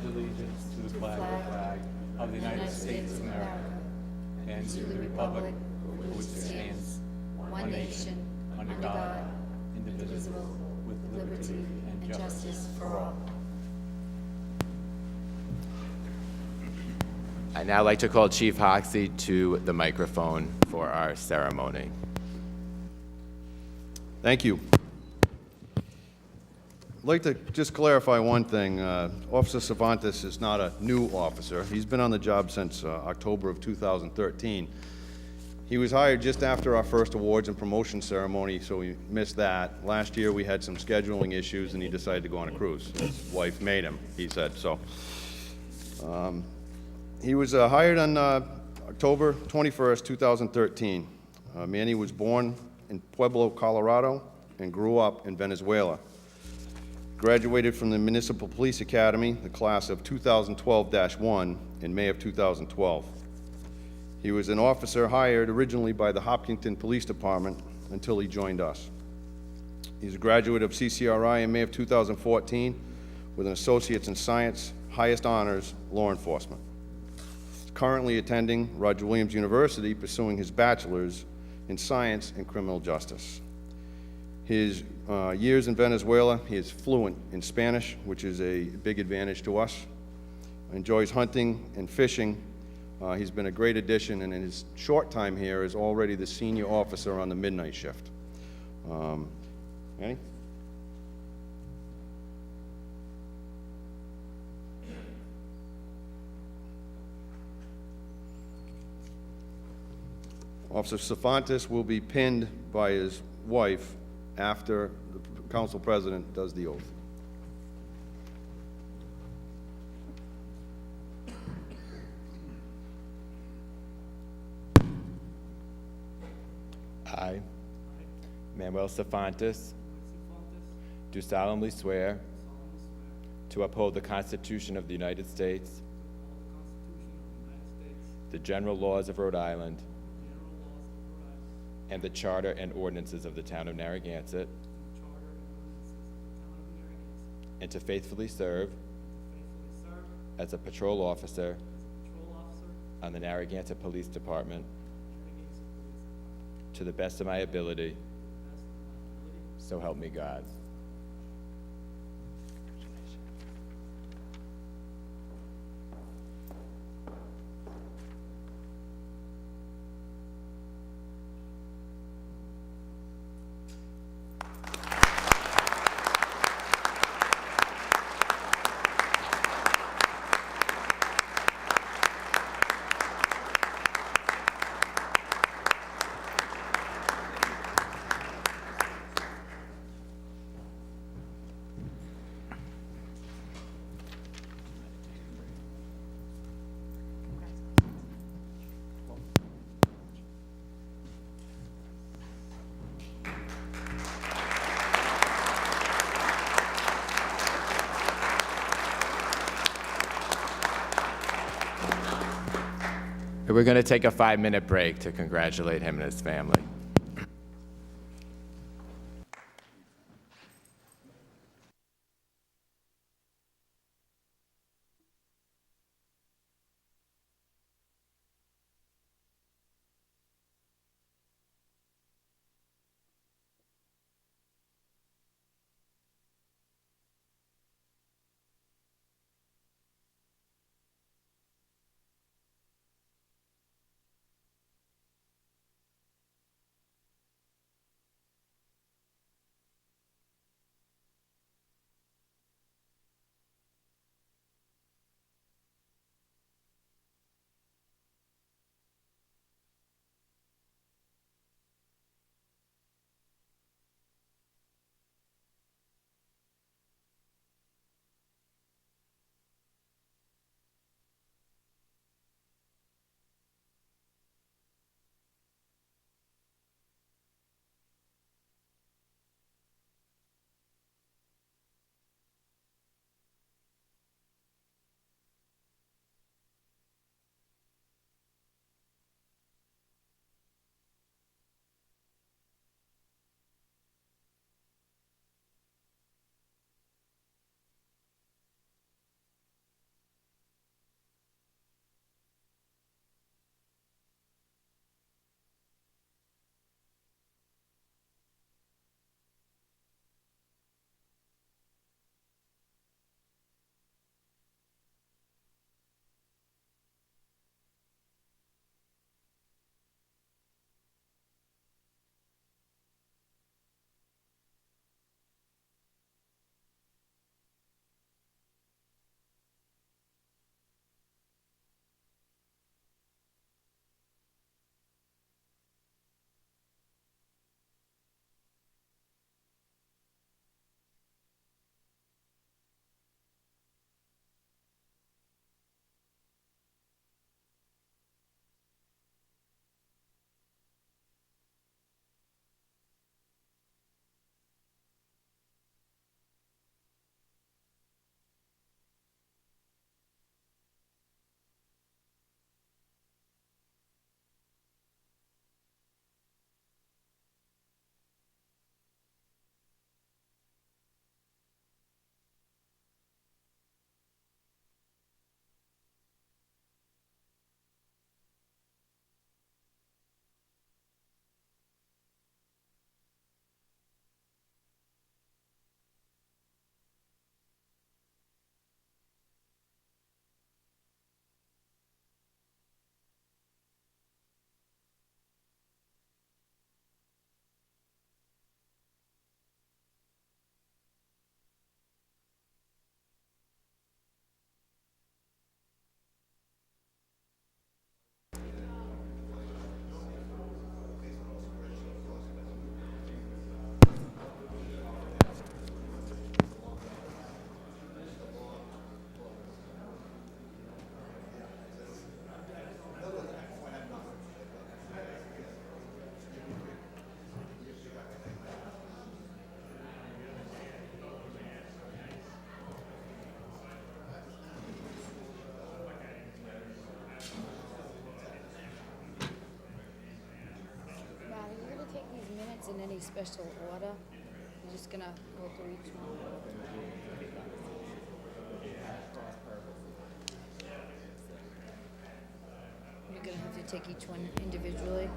allegiance to the flag of the United States of America and to the republic for which it stands, one nation, under God, indivisible, with liberty and justice for all. I'd now like to call Chief Hoxie to the microphone for our ceremony. Thank you. I'd like to just clarify one thing. Officer Cervantes is not a new officer. He's been on the job since October of 2013. He was hired just after our first awards and promotion ceremony, so we missed that. Last year we had some scheduling issues and he decided to go on a cruise. His wife made him, he said so. He was hired on October 21st, 2013. Manny was born in Pueblo, Colorado, and grew up in Venezuela. Graduated from the Municipal Police Academy, the class of 2012-1, in May of 2012. He was an officer hired originally by the Hopkinton Police Department until he joined us. He's a graduate of CCRI in May of 2014 with an Associate's in Science, highest honors, law enforcement. He's currently attending Roger Williams University, pursuing his bachelor's in science and criminal justice. His years in Venezuela, he is fluent in Spanish, which is a big advantage to us. Enjoys hunting and fishing. He's been a great addition, and in his short time here is already the senior officer on the midnight shift. Manny? Officer Cervantes will be pinned by his wife after the council president does the oath. I, Manuel Cervantes, do solemnly swear to uphold the Constitution of the United States, the general laws of Rhode Island, and the charter and ordinances of the town of Narragansett, and to faithfully serve as a patrol officer on the Narragansett Police Department to the best of my ability, so help me God. We're going to take a 5-minute break to congratulate him and his family. special order. I'm just gonna go through each one. You're gonna have to take each one individually.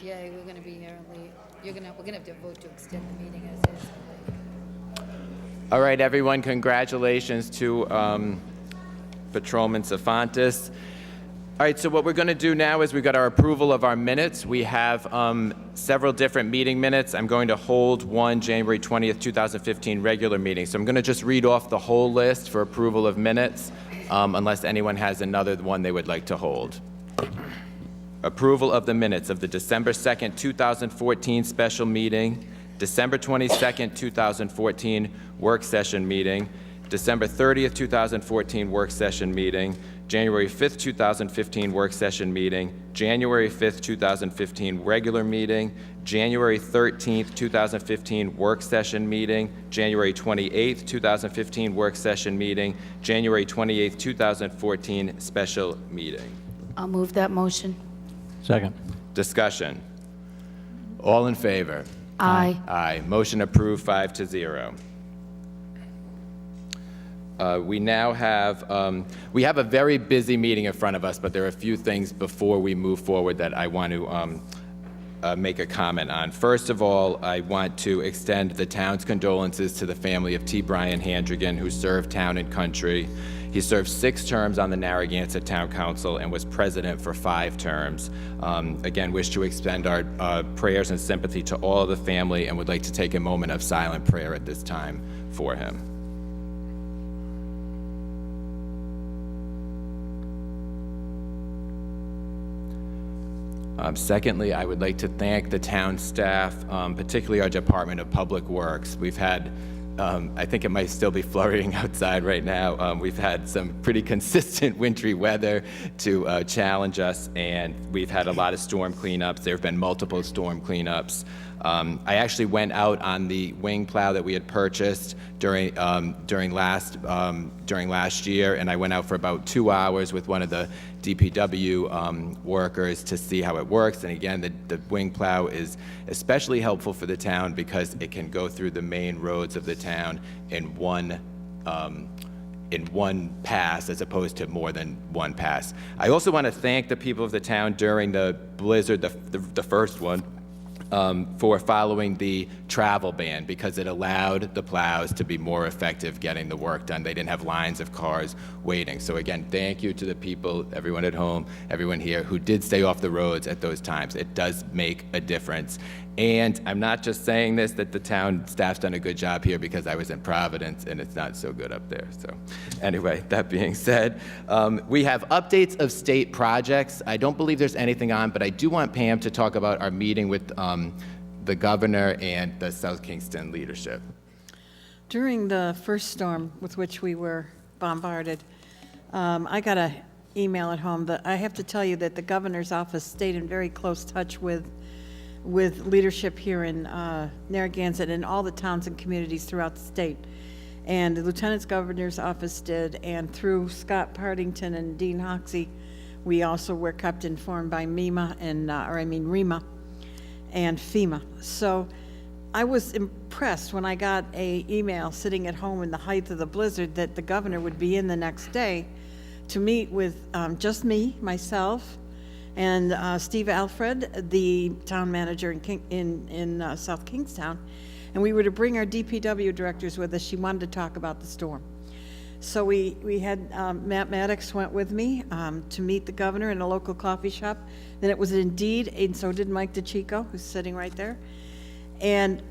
Yeah, we're gonna be here late. We're gonna have to vote to extend the meeting as is. All right, everyone, congratulations to Patrolman Safantis. All right, so what we're going to do now is we've got our approval of our minutes. We have several different meeting minutes. I'm going to hold one January 20th, 2015 regular meeting. So I'm going to just read off the whole list for approval of minutes, unless anyone has another one they would like to hold. Approval of the minutes of the December 2nd, 2014 special meeting, December 22nd, 2014 work session meeting, December 30th, 2014 work session meeting, January 5th, 2015 work session meeting, January 5th, 2015 regular meeting, January 13th, 2015 work session meeting, January 28th, 2015 work session meeting, January 28th, 2014 special meeting. I'll move that motion. Second. Discussion. All in favor? Aye. Aye. Motion approved 5-0. We now have, we have a very busy meeting in front of us, but there are a few things before we move forward that I want to make a comment on. First of all, I want to extend the town's condolences to the family of T. Brian Handrigan, who served town and country. He served 6 terms on the Narragansett Town Council and was president for 5 terms. Again, wish to extend our prayers and sympathy to all of the family and would like to take a moment of silent prayer at this time for him. Secondly, I would like to thank the town staff, particularly our Department of Public Works. We've had, I think it might still be flurrying outside right now. We've had some pretty consistent wintry weather to challenge us, and we've had a lot of storm cleanups. There have been multiple storm cleanups. I actually went out on the wing plow that we had purchased during last year, and I went out for about 2 hours with one of the DPW workers to see how it works. And again, the wing plow is especially helpful for the town because it can go through the main roads of the town in one pass as opposed to more than one pass. I also want to thank the people of the town during the blizzard, the first one, for following the travel ban because it allowed the plows to be more effective getting the work done. They didn't have lines of cars waiting. So again, thank you to the people, everyone at home, everyone here who did stay off the roads at those times. It does make a difference. And I'm not just saying this, that the town staff's done a good job here because I was in Providence and it's not so good up there. So anyway, that being said, we have updates of state projects. I don't believe there's anything on, but I do want Pam to talk about our meeting with the governor and the South Kingston leadership. During the first storm with which we were bombarded, I got an email at home that I have to tell you that the governor's office stayed in very close touch with leadership here in Narragansett and all the towns and communities throughout the state. And the Lieutenant Governor's office did, and through Scott Partington and Dean Hoxie, we also were kept informed by REMA and FEMA. So I was impressed when I got an email sitting at home in the height of the blizzard that the governor would be in the next day to meet with just me, myself, and Steve Alfred, the town manager in South Kingstown, and we were to bring our DPW directors with us. She wanted to talk about the storm. So we had Matt Maddox went with me to meet the governor in a local coffee shop. Then it was indeed, and so did Mike DeChico, who's sitting right there. And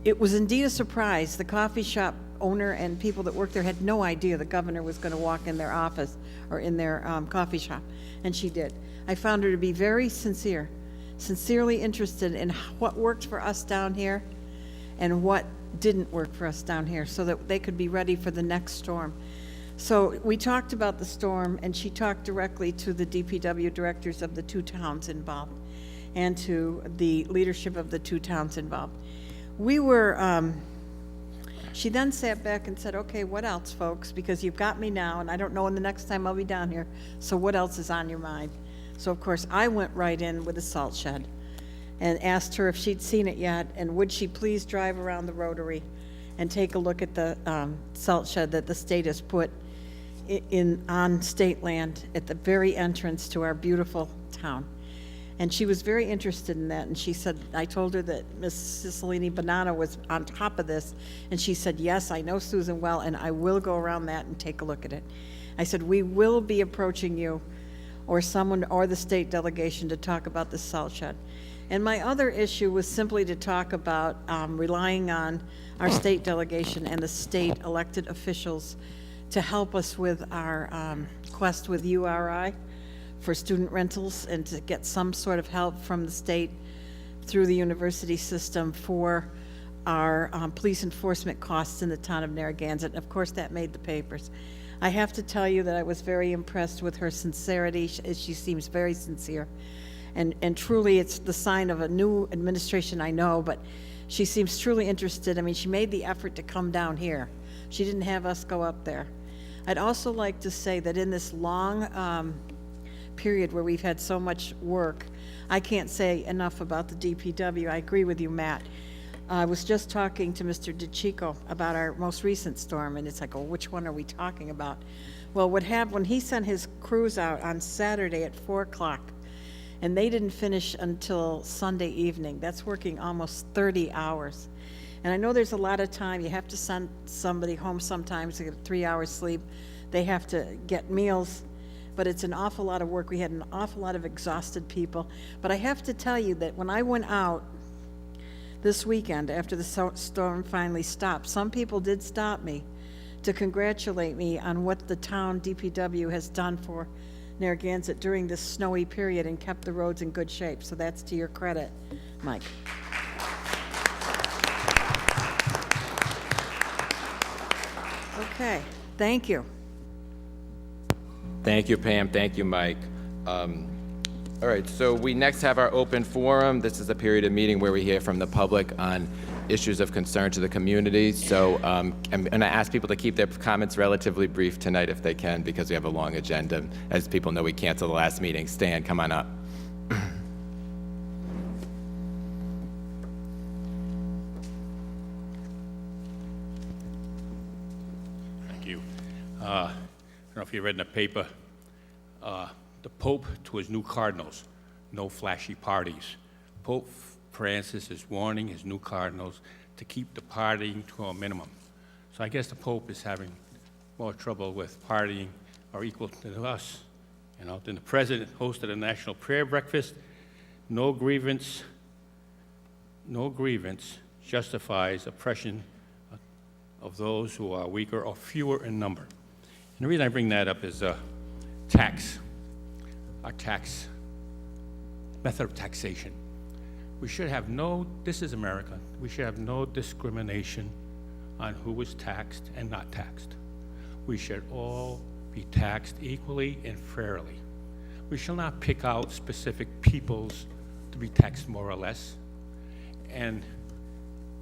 it was indeed a surprise. The coffee shop owner and people that worked there had no idea the governor was going to walk in their office or in their coffee shop, and she did. I found her to be very sincerely interested in what worked for us down here and what didn't work for us down here so that they could be ready for the next storm. So we talked about the storm, and she talked directly to the DPW directors of the 2 towns involved and to the leadership of the 2 towns involved. We were, she then sat back and said, okay, what else, folks? Because you've got me now, and I don't know when the next time I'll be down here, so what else is on your mind? So, of course, I went right in with a salt shed. and asked her if she'd seen it yet, and would she please drive around the Rotary and take a look at the salt shed that the state has put on state land at the very entrance to our beautiful town. And she was very interested in that, and she said, I told her that Miss Cicilline Banana was on top of this, and she said, yes, I know Susan well, and I will go around that and take a look at it. I said, we will be approaching you or someone or the state delegation to talk about the salt shed. And my other issue was simply to talk about relying on our state delegation and the state elected officials to help us with our quest with URI for student rentals, and to get some sort of help from the state through the university system for our police enforcement costs in the town of Narragansett. And of course, that made the papers. I have to tell you that I was very impressed with her sincerity. She seems very sincere. And truly, it's the sign of a new administration, I know, but she seems truly interested. I mean, she made the effort to come down here. She didn't have us go up there. I'd also like to say that in this long period where we've had so much work, I can't say enough about the DPW. I agree with you, Matt. I was just talking to Mr. DeCicco about our most recent storm, and it's like, oh, which one are we talking about? Well, when he sent his crews out on Saturday at 4 o'clock, and they didn't finish until Sunday evening. That's working almost 30 hours. And I know there's a lot of time. You have to send somebody home sometimes to get 3 hours sleep. They have to get meals, but it's an awful lot of work. We had an awful lot of exhausted people. But I have to tell you that when I went out this weekend after the storm finally stopped, some people did stop me to congratulate me on what the town DPW has done for Narragansett during this snowy period and kept the roads in good shape. So that's to your credit, Mike. Okay, thank you. Thank you, Pam. Thank you, Mike. All right, so we next have our open forum. This is a period of meeting where we hear from the public on issues of concern to the community. So I'm going to ask people to keep their comments relatively brief tonight if they can, because we have a long agenda. As people know, we canceled the last meeting. Stan, come on up. Thank you. I don't know if you read in the paper, the Pope to his new cardinals, no flashy parties. Pope Francis is warning his new cardinals to keep the partying to a minimum. So I guess the Pope is having more trouble with partying or equal to us. You know, then the president hosted a national prayer breakfast. No grievance justifies oppression of those who are weaker or fewer in number. And the reason I bring that up is tax, our tax, method of taxation. We should have this is America, we should have no discrimination on who is taxed and not taxed. We should all be taxed equally and fairly. We shall not pick out specific peoples to be taxed more or less. And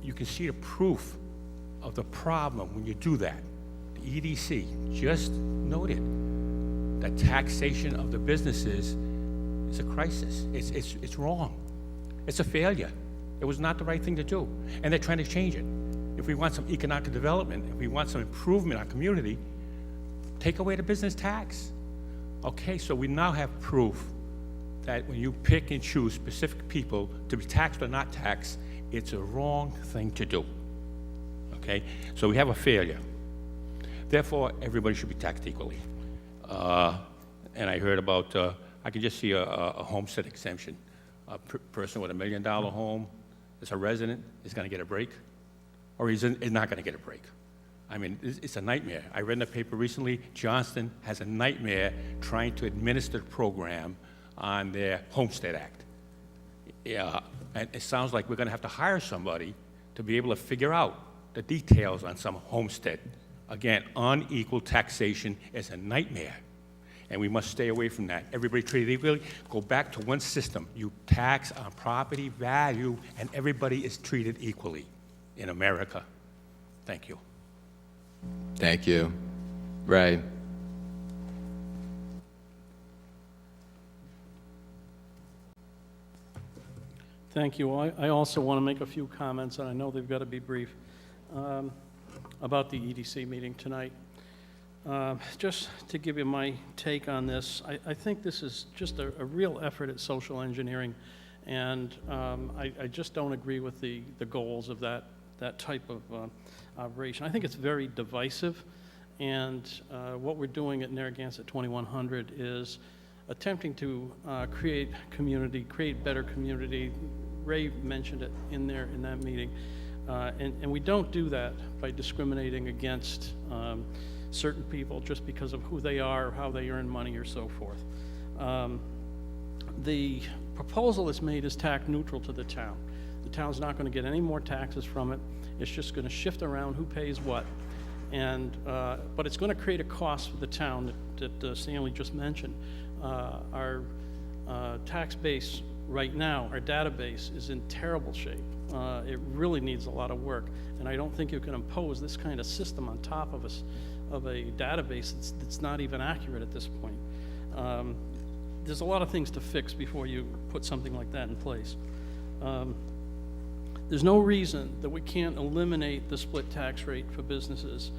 you can see the proof of the problem when you do that. The EDC just noted that taxation of the businesses is a crisis. It's wrong. It's a failure. It was not the right thing to do. And they're trying to change it. If we want some economic development, if we want some improvement in our community, take away the business tax. Okay, so we now have proof that when you pick and choose specific people to be taxed or not taxed, it's a wrong thing to do. Okay, so we have a failure. Therefore, everybody should be taxed equally. And I heard about, I can just see a homestead exemption. A person with $1 million home that's a resident is going to get a break, or is not going to get a break. I mean, it's a nightmare. I read in the paper recently, Johnston has a nightmare trying to administer the program on their Homestead Act. Yeah, and it sounds like we're going to have to hire somebody to be able to figure out the details on some homestead. Again, unequal taxation is a nightmare, and we must stay away from that. Everybody treated equally. Go back to one system. You tax on property value, and everybody is treated equally in America. Thank you. Thank you. Ray. Thank you. I also want to make a few comments, and I know they've got to be brief, about the EDC meeting tonight. Just to give you my take on this, I think this is just a real effort at social engineering, and I just don't agree with the goals of that type of operation. I think it's very divisive, and what we're doing at Narragansett 2100 is attempting to create community, create better community. Ray mentioned it in that meeting, and we don't do that by discriminating against certain people just because of who they are, or how they earn money, or so forth. The proposal that's made is tax neutral to the town. The town's not going to get any more taxes from it. It's just going to shift around who pays what. And, but it's going to create a cost for the town that Stanley just mentioned. Our tax base right now, our database, is in terrible shape. It really needs a lot of work, and I don't think you can impose this kind of system on top of us, of a database that's not even accurate at this point. There's a lot of things to fix before you put something like that in place. There's no reason that we can't eliminate the split tax rate for businesses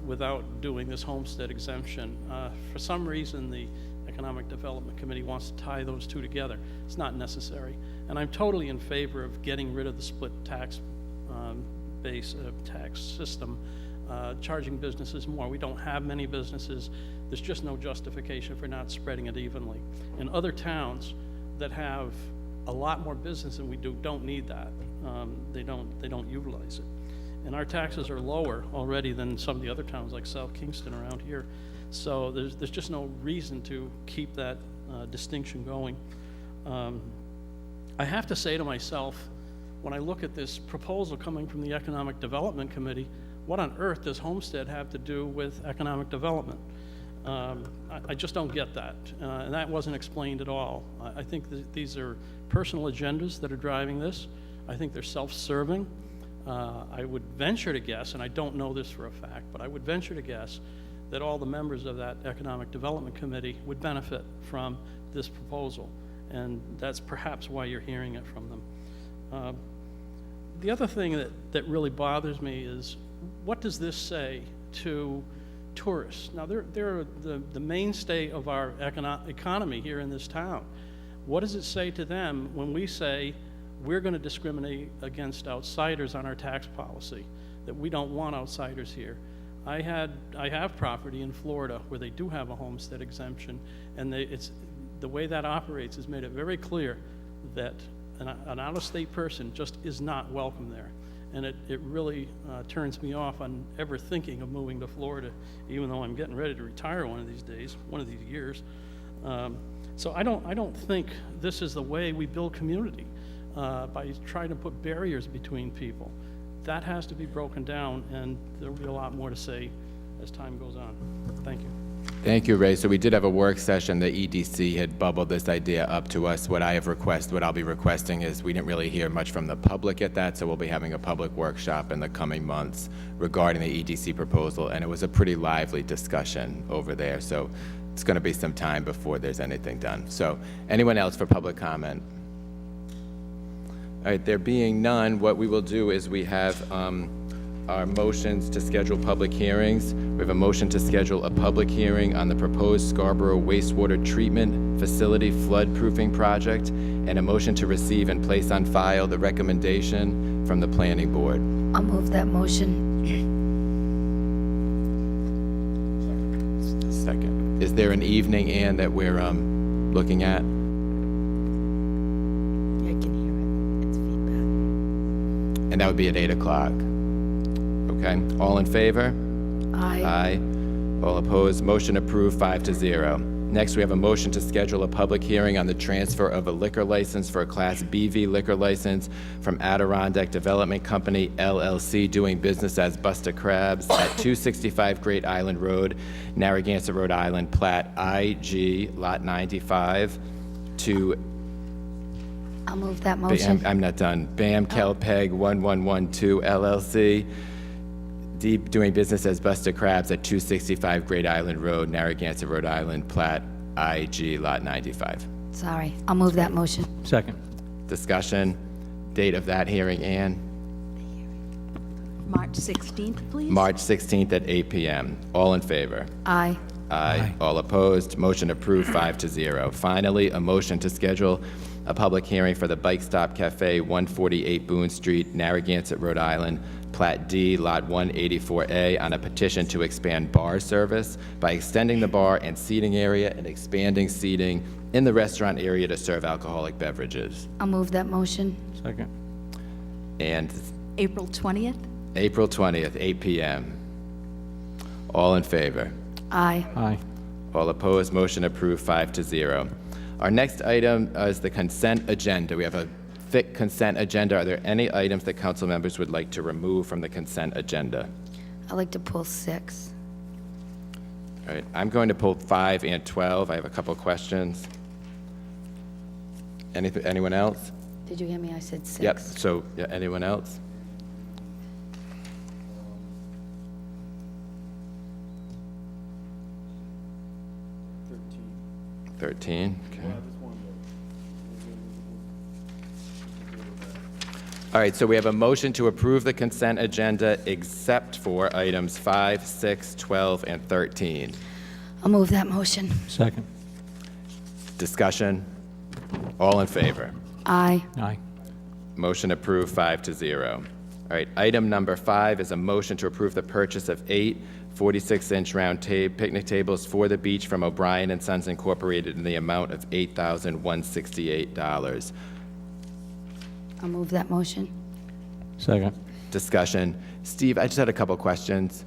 without doing this homestead exemption. For some reason, the Economic Development Committee wants to tie those two together. It's not necessary. And I'm totally in favor of getting rid of the split tax tax system, charging businesses more. We don't have many businesses. There's just no justification for not spreading it evenly. In other towns that have a lot more business than we do don't need that. They don't utilize it. And our taxes are lower already than some of the other towns like South Kingston around here. So there's just no reason to keep that distinction going. I have to say to myself, when I look at this proposal coming from the Economic Development Committee, what on earth does homestead have to do with economic development? I just don't get that, and that wasn't explained at all. I think these are personal agendas that are driving this. I think they're self-serving. I would venture to guess, and I don't know this for a fact, but I would venture to guess that all the members of that Economic Development Committee would benefit from this proposal, and that's perhaps why you're hearing it from them. The other thing that really bothers me is, what does this say to tourists? Now, they're the mainstay of our economy here in this town. What does it say to them when we say we're going to discriminate against outsiders on our tax policy, that we don't want outsiders here? I have property in Florida where they do have a homestead exemption, and the way that operates has made it very clear that an out-of-state person just is not welcome there. And it really turns me off on ever thinking of moving to Florida, even though I'm getting ready to retire one of these days, one of these years. So I don't think this is the way we build community, by trying to put barriers between people. That has to be broken down, and there'll be a lot more to say as time goes on. Thank you. Thank you, Ray. So we did have a work session. The EDC had bubbled this idea up to us. What I'll be requesting is, we didn't really hear much from the public at that, so we'll be having a public workshop in the coming months regarding the EDC proposal, and it was a pretty lively discussion over there, so it's going to be some time before there's anything done. So anyone else for public comment? All right, there being none, what we will do is we have our motions to schedule public hearings. We have a motion to schedule a public hearing on the proposed Scarborough wastewater treatment facility flood-proofing project, and a motion to receive and place on file the recommendation from the planning board. I'll move that motion. Second. Is there an evening, Ann, that we're looking at? I can hear it. It's feedback. And that would be at 8 o'clock. Okay, all in favor? Aye. Aye. All opposed? Motion approved, 5-0. Next, we have a motion to schedule a public hearing on the transfer of a liquor license for a Class BV liquor license from Adirondack Development Company, LLC, doing business as Busta Crabs at 265 Great Island Road, Narragansett, Rhode Island, Plat IG, Lot 95, to I'll move that motion. I'm not done. BAM Kelpeg 1112 LLC, doing business as Busta Crabs at 265 Great Island Road, Narragansett, Rhode Island, Plat IG, Lot 95. Sorry. I'll move that motion. Second. Discussion. Date of that hearing, Ann? March 16th, please. March 16th at 8 p.m. All in favor? Aye. Aye. All opposed? Motion approved, 5-0. Finally, a motion to schedule a public hearing for the Bike Stop Cafe, 148 Boone Street, Narragansett, Rhode Island, Plat D, Lot 184A, on a petition to expand bar service by extending the bar and seating area and expanding seating in the restaurant area to serve alcoholic beverages. I'll move that motion. Second. And April 20th. April 20th, 8 p.m. All in favor? Aye. Aye. All opposed, motion approved, 5-0. Our next item is the consent agenda. We have a thick consent agenda. Are there any items that council members would like to remove from the consent agenda? I'd like to pull 6. All right, I'm going to pull 5 and 12. I have a couple questions. Anyone else? Did you hear me? I said 6. Yep, so, yeah, anyone else? Thirteen. Okay. All right, so we have a motion to approve the consent agenda except for items 5, 6, 12, and 13. I'll move that motion. Second. Discussion? All in favor? Aye. Aye. Motion approved, 5-0. All right, item number 5 is a motion to approve the purchase of 8 46-inch round picnic tables for the beach from O'Brien & Sons Incorporated in the amount of $8,168. I'll move that motion. Second. Discussion. Steve, I just had a couple questions.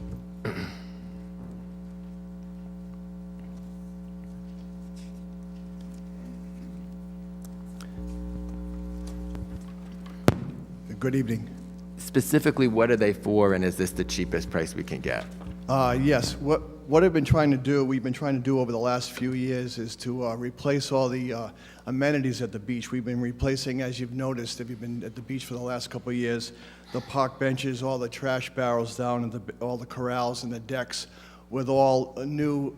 Good evening. Specifically, what are they for, and is this the cheapest price we can get? Yes, what we've been trying to do over the last few years is to replace all the amenities at the beach. We've been replacing, as you've noticed, if you've been at the beach for the last couple of years, the park benches, all the trash barrels down, and all the corrals and the decks with all new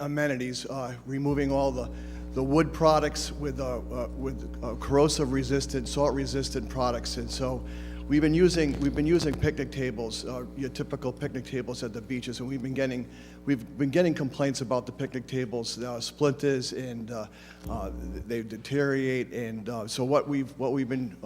amenities, removing all the wood products with corrosive-resistant, salt-resistant products, and so we've been using picnic tables, your typical picnic tables at the beaches, and we've been getting complaints about the picnic tables, splinters, and they deteriorate, and so what we've been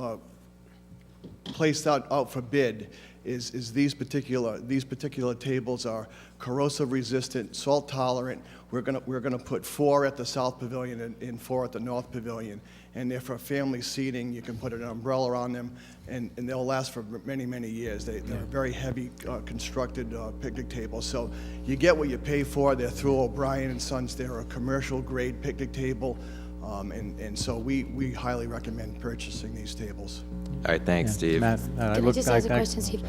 placed out for bid is these particular tables are corrosive resistant, salt tolerant. We're gonna put 4 at the South Pavilion and 4 at the North Pavilion, and they're for family seating. You can put an umbrella on them, and they'll last for many, many years. They're very heavy constructed picnic tables, so you get what you pay for. They're through O'Brien & Sons. They're a commercial grade picnic table, and so we highly recommend purchasing these tables. All right, thanks, Steve. Matt, Can I just ask a question, Steve?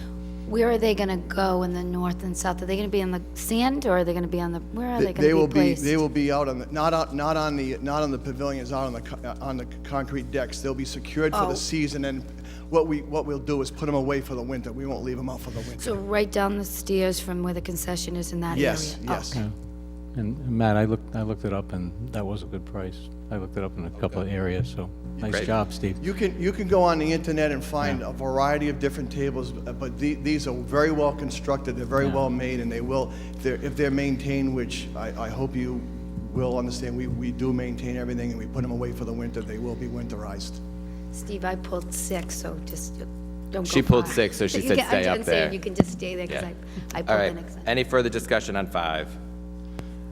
Where are they going to go in the north and south? Are they going to be in the sand, or are they going to be on the? Where are they going to be placed? They will be out on the not on the pavilions, out on the concrete decks. They'll be secured for Oh. the season, and what we'll do is put them away for the winter. We won't leave them out for the winter. So right down the stairs from where the concession is in that Yes, area? yes. Okay. And Matt, I looked it up, and that was a good price. I looked it up in a couple of areas, so nice Great. job, Steve. You can go on the internet and find a variety of different tables, but these are very well constructed. They're very well made, and they will, if they're maintained, which I hope you will understand. We do maintain everything, and we put them away for the winter. They will be winterized. Steve, I pulled 6, so just don't go She pulled far. 6, so she You said can- stay I'm up just saying, there. you can just stay there, because Yeah. I All pulled right, the next one. any further discussion on 5?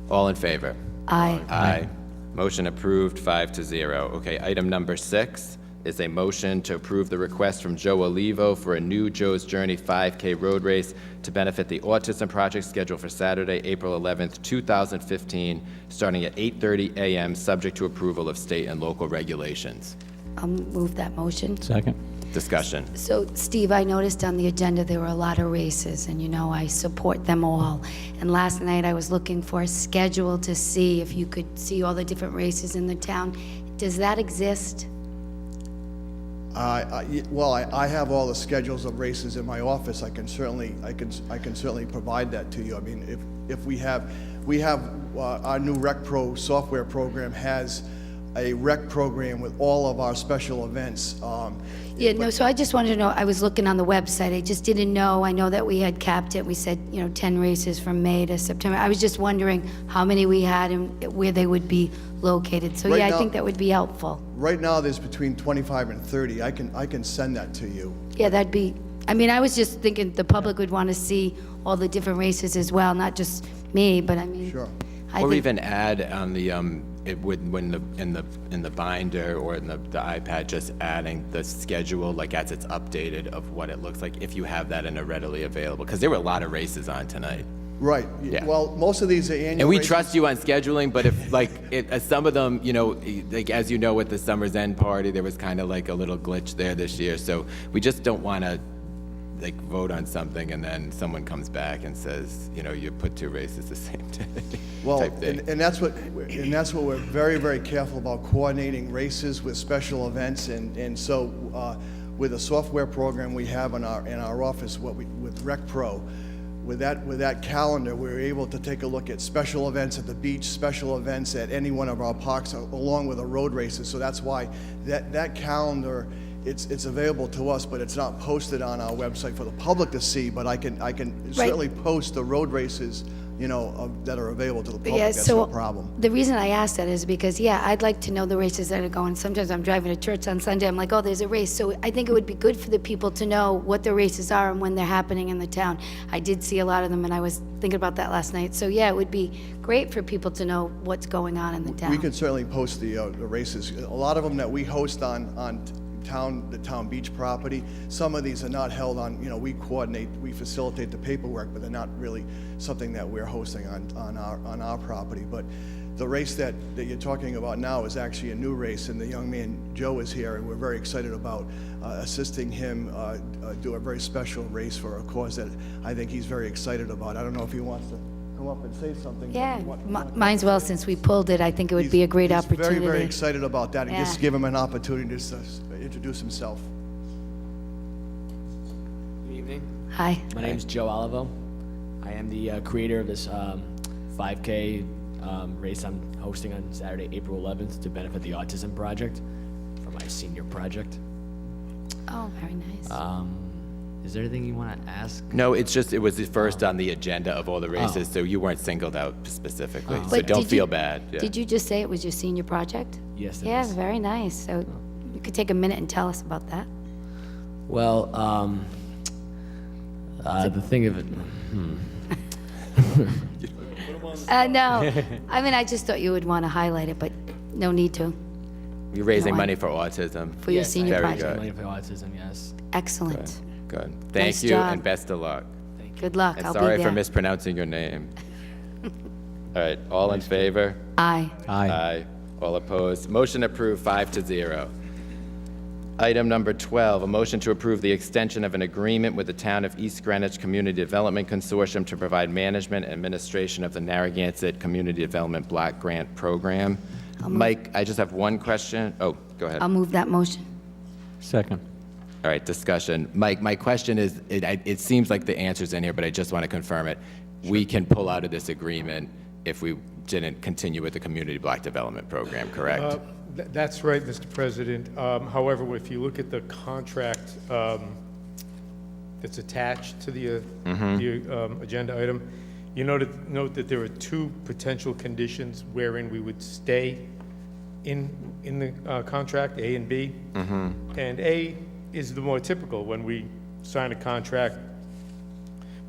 All in favor? Aye. Aye. Motion approved, 5-0. Okay, item number 6 is a motion to approve the request from Joe Olivo for a new Joe's Journey 5K road race to benefit the Autism Project scheduled for Saturday, April 11th, 2015, starting at 8:30 a.m., subject to approval of state and local regulations. I'll move that motion. Second. Discussion. So, Steve, I noticed on the agenda there were a lot of races, and you know I support them all. And last night I was looking for a schedule to see if you could see all the different races in the town. Does that exist? I have all the schedules of races in my office. I can certainly provide that to you. I mean, if we have our new Rec Pro software program has a rec program with all of our special events. Yeah, no, so I just wanted to know, I was looking on the website, I just didn't know, I know that we had capped it, we said, 10 races from May to September. I was just wondering how many we had and where they would be located. So Right yeah, I now- think that would be helpful. Right now, there's between 25 and 30. I can send that to you. Yeah, that'd be, I was just thinking the public would want to see all the different races as well, not just me, but I mean. Sure. I Or think- even add on the, it would, when in the binder or in the iPad, just adding the schedule, like as it's updated of what it looks like, if you have that in a readily available, because there were a lot of races on tonight. Right. Yeah. Well, most of these are annual And we races. trust you on scheduling, but if, like, some of them, like, as you know, with the Summer's End party, there was kind of like a little glitch there this year, so we just don't want to, like, vote on something and then someone comes back and says, you put two races the same day, Well, type thing. and that's what we're very, very careful about, coordinating races with special events. And so with a software program we have in our office, with Rec Pro, with that calendar, we're able to take a look at special events at the beach, special events at any one of our parks, along with the road races. So that's why that calendar, it's available to us, but it's not posted on our website for the public to see. But I can certainly post the road races, that are available to the public. Yeah, That's so no problem. the reason I asked that is because, I'd like to know the races that are going. Sometimes I'm driving to church on Sunday, I'm like, oh, there's a race. So I think it would be good for the people to know what the races are and when they're happening in the town. I did see a lot of them, and I was thinking about that last night. So it would be great for people to know what's going on in the town. We can certainly post the races. A lot of them that we host on the town beach property. Some of these are not held on, we facilitate the paperwork, but they're not really something that we're hosting on our property. But the race that you're talking about now is actually a new race, and the young man Joe is here, and we're very excited about assisting him do a very special race for a cause that I think he's very excited about. I don't know if he wants to come up and say something. Yeah, mine's well, since we pulled it, I think it would be a great He's opportunity. very, very excited about that, and just Yeah. give him an opportunity to introduce himself. Good evening. Hi. My name is Joe Olivo. I am the creator of this 5K race I'm hosting on Saturday, April 11th to benefit the Autism Project for my senior project. Oh, very nice. Is there anything you want to ask? No, it was the first on the agenda of all the races, so you weren't singled out specifically, so But don't did you- feel bad. Yeah. Did you just say it was your senior project? Yes, it Yeah, is. very nice. So you could take a minute and tell us about that. Well, the thing of it, No, I just thought you would want to highlight it, but no need to. You're raising No, I- money for autism. For your senior Very project. good. money for autism, yes. Excellent. Good. Nice Thank you, job. and best of luck. Good luck. And I'll be sorry there. for mispronouncing your name. All right, all in favor? Aye. Aye. All opposed? Motion approved, 5-0. Item number 12, a motion to approve the extension of an agreement with the Town of East Greenwich Community Development Consortium to provide management and administration of the Narragansett Community Development Block Grant Program. Mike, I just have one question. Oh, go ahead. I'll move that motion. Second. All right, discussion. Mike, my question is, it seems like the answer's in here, but I just want to confirm it. We can pull out of this agreement if we didn't continue with the Community Block Development Program, correct? That's right, Mr. President. However, if you look at the contract that's attached to the agenda item, you note that there are two potential conditions wherein we would stay in the contract, A and B. And A is the more typical, when we sign a contract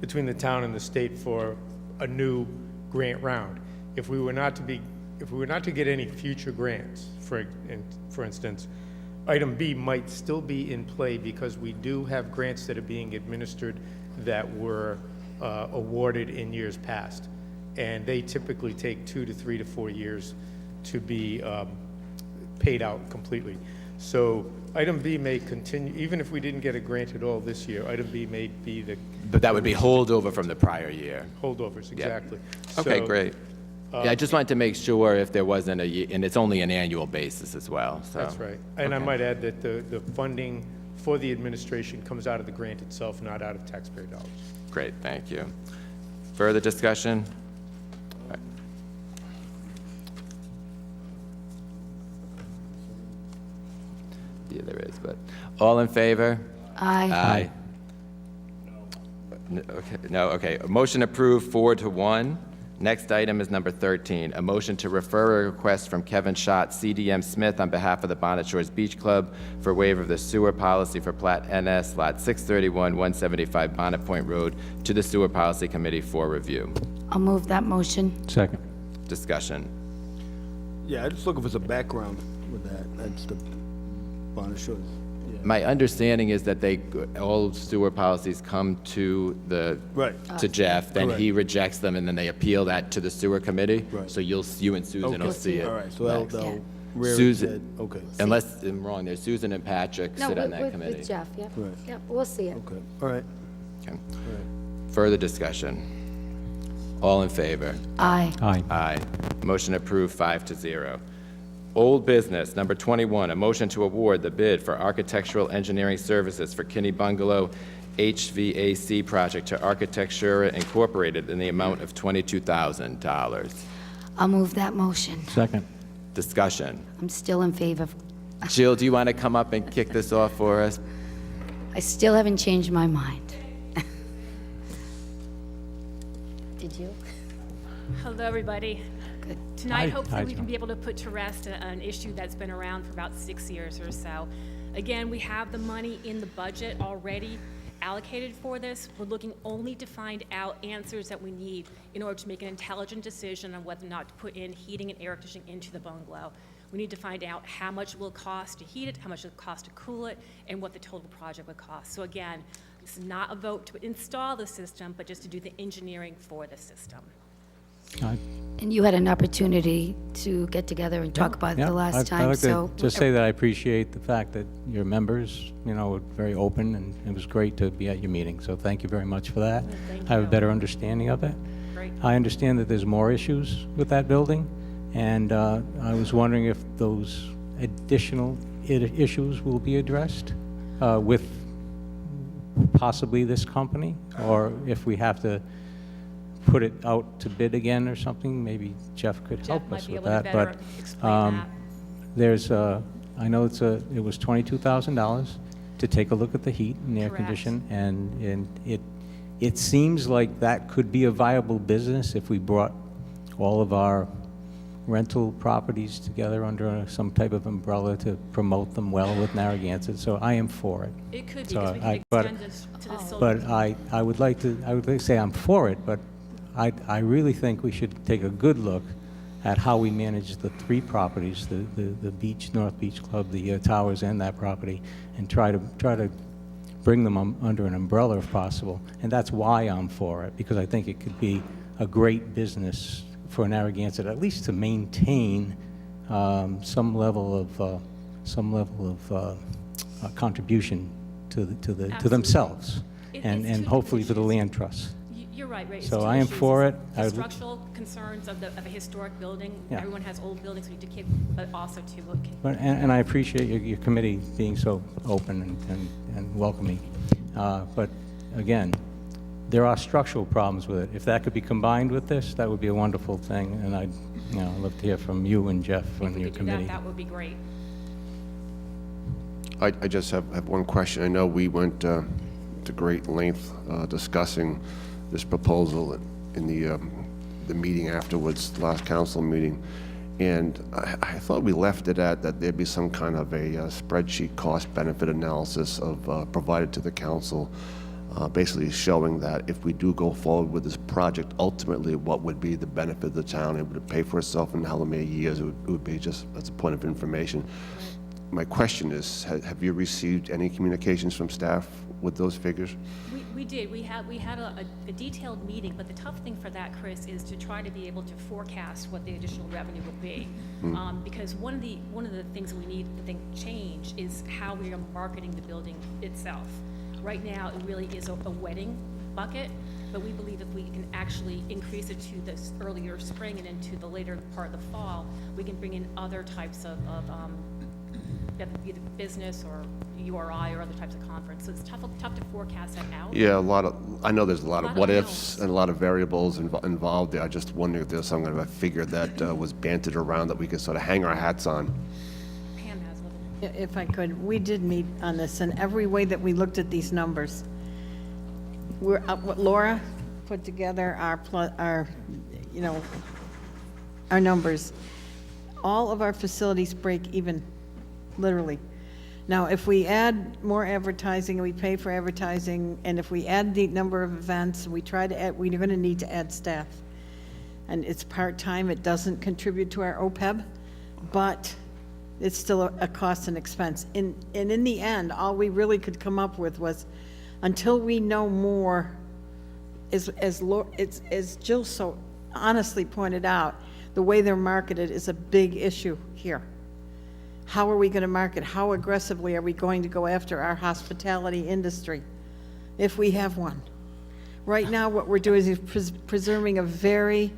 between the town and the state for a new grant round. If we were not to get any future grants, for instance, item B might still be in play because we do have grants that are being administered that were awarded in years past. And they typically take 2 to 3 to 4 years to be paid out completely. So item B may continue, even if we didn't get a grant at all this year, item B may be the But that would be holdover from the prior year. holdovers, exactly. Okay, So, great. Yeah, I just wanted to make sure if there wasn't and it's only an annual basis as well, so. That's right. And I might add that the funding for the administration comes out of the grant itself, not out of taxpayer dollars. Great, thank you. Further discussion? All right. idea there is, but all in favor? Aye. Aye. Okay. A motion approved 4-1. Next item is number 13, a motion to refer a request from Kevin Schott, CDM Smith, on behalf of the Bonnet Shores Beach Club for waiver of the sewer policy for Plat NS, Lot 631, 175 Bonnet Point Road, to the Sewer Policy Committee for review. I'll move that motion. Second. Discussion. Yeah, I'm just looking for some background with that. That's the Bonnet Shores. Yeah. My understanding is that all sewer policies come to Right. to Jeff, then he Correct. rejects them, and then they appeal that to the sewer committee. Right. So you and Susan will see it. All right, so next. they'll rear its Susan- head. Okay, Unless I'm wrong, there's Susan and Patrick No, sit on with, that committee. with Jeff, yep. Right. Yep, we'll see it. okay, all right. Okay. Further discussion. All in favor? Aye. Aye. Aye. Motion approved 5-0. Old business, number 21, a motion to award the bid for architectural engineering services for Kinney Bungalow HVAC project to Architectura Incorporated in the amount of $22,000. I'll move that motion. Second. Discussion. I'm still in favor. Jill, do you want to come up and kick this off for us? I still haven't changed my mind. Did you? Hello, everybody. Good. Tonight, Hi. hopefully, Hi, we can John. be able to put to rest an issue that's been around for about 6 years or so. Again, we have the money in the budget already allocated for this. We're looking only to find out answers that we need in order to make an intelligent decision on whether or not to put in heating and air conditioning into the bungalow. We need to find out how much it will cost to heat it, how much it will cost to cool it, and what the total project would cost. So again, this is not a vote to install the system, but just to do the engineering for the system. Aye. And you had an opportunity to get together and talk about it Yeah, the last I'd time, like so. to just say that I appreciate the fact that your members, were very open, and it was great to be at your meeting, so thank you very much for that. Thank I have a you. better understanding of it. Great. I understand that there's more issues with that building, and I was wondering if those additional issues will be addressed with possibly this company, or if we have to put it out to bid again or something, maybe Jeff could Jeff help might us be with able to that. better explain that. There's I know it was $22,000 to take a look at the heat and air Correct. condition, and it seems like that could be a viable business if we brought all of our rental properties together under some type of umbrella to promote them well with Narragansett, so I am for it. It could be, So because we can but- extend this to the solar. But I would like to say I'm for it, but I really think we should take a good look at how we manage the three properties, the beach, North Beach Club, the towers, and that property, and try to bring them under an umbrella if possible. And that's why I'm for it, because I think it could be a great business for Narragansett, at least to maintain some level of contribution to themselves, It's and two hopefully to the issues. land trust. You're right, Ray. It's So two I am issues. for It's it. The I would- structural concerns of a historic building. Yeah. Everyone has old buildings, we need to keep, but also to look. And I appreciate your committee being so open and welcoming. But again, there are structural problems with it. If that could be combined with this, that would be a wonderful thing, and I'd love to hear from you and Jeff If and we your could do that, committee. that would be great. I just have one question. I know we went to great length discussing this proposal in the meeting afterwards, last council meeting, and I thought we left it at that there'd be some kind of a spreadsheet cost-benefit analysis of provided to the council, basically showing that if we do go forward with this project, ultimately what would be the benefit of the town, it would pay for itself in how many years, it would be just as a point of information. My question is, have you received any communications from staff with those figures? We did. We had a detailed meeting, but the tough thing for that, Chris, is to try to be able to forecast what the additional revenue would be. Because one of the things that we need to think change is how we are marketing the building itself. Right now, it really is a wedding bucket, but we believe if we can actually increase it to this earlier spring and into the later part of the fall, we can bring in other types of either business or URI or other types of conference. So it's tough to forecast that out. Yeah, I know there's a lot of of what-ifs unknowns. and a lot of variables involved there. I just wonder if there's some kind of a figure that was banted around that we could sort of hang our hats on. Pam has a little. If I could, we did meet on this, and every way that we looked at these numbers, what Laura put together our numbers. All of our facilities break even, literally. Now, if we add more advertising, we pay for advertising, and if we add the number of events, we're going to need to add staff. And it's part-time, it doesn't contribute to our OPEB, but it's still a cost and expense. And in the end, all we really could come up with was, until we know more, as Jill so honestly pointed out, the way they're marketed is a big issue here. How are we going to market? How aggressively are we going to go after our hospitality industry, if we have one? Right now, what we're doing is preserving a very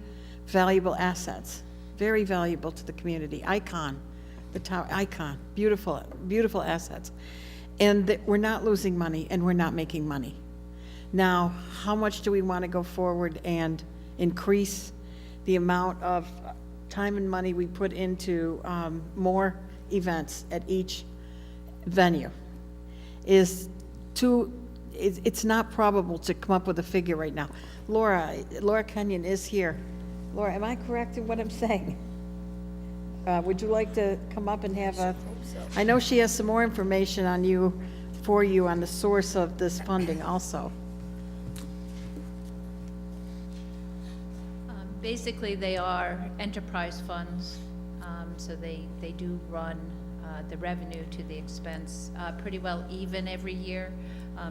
valuable assets, very valuable to the community. Icon, the tower, icon, beautiful, beautiful assets. And we're not losing money, and we're not making money. Now, how much do we want to go forward and increase the amount of time and money we put into more events at each venue? It's not probable to come up with a figure right now. Laura Kenyon is here. Laura, am I correct in what I'm saying? Would you like to come up and have a... I know she has some more information on for you on the source of this funding also. Basically, they are enterprise funds, so they do run the revenue to the expense pretty well even every year.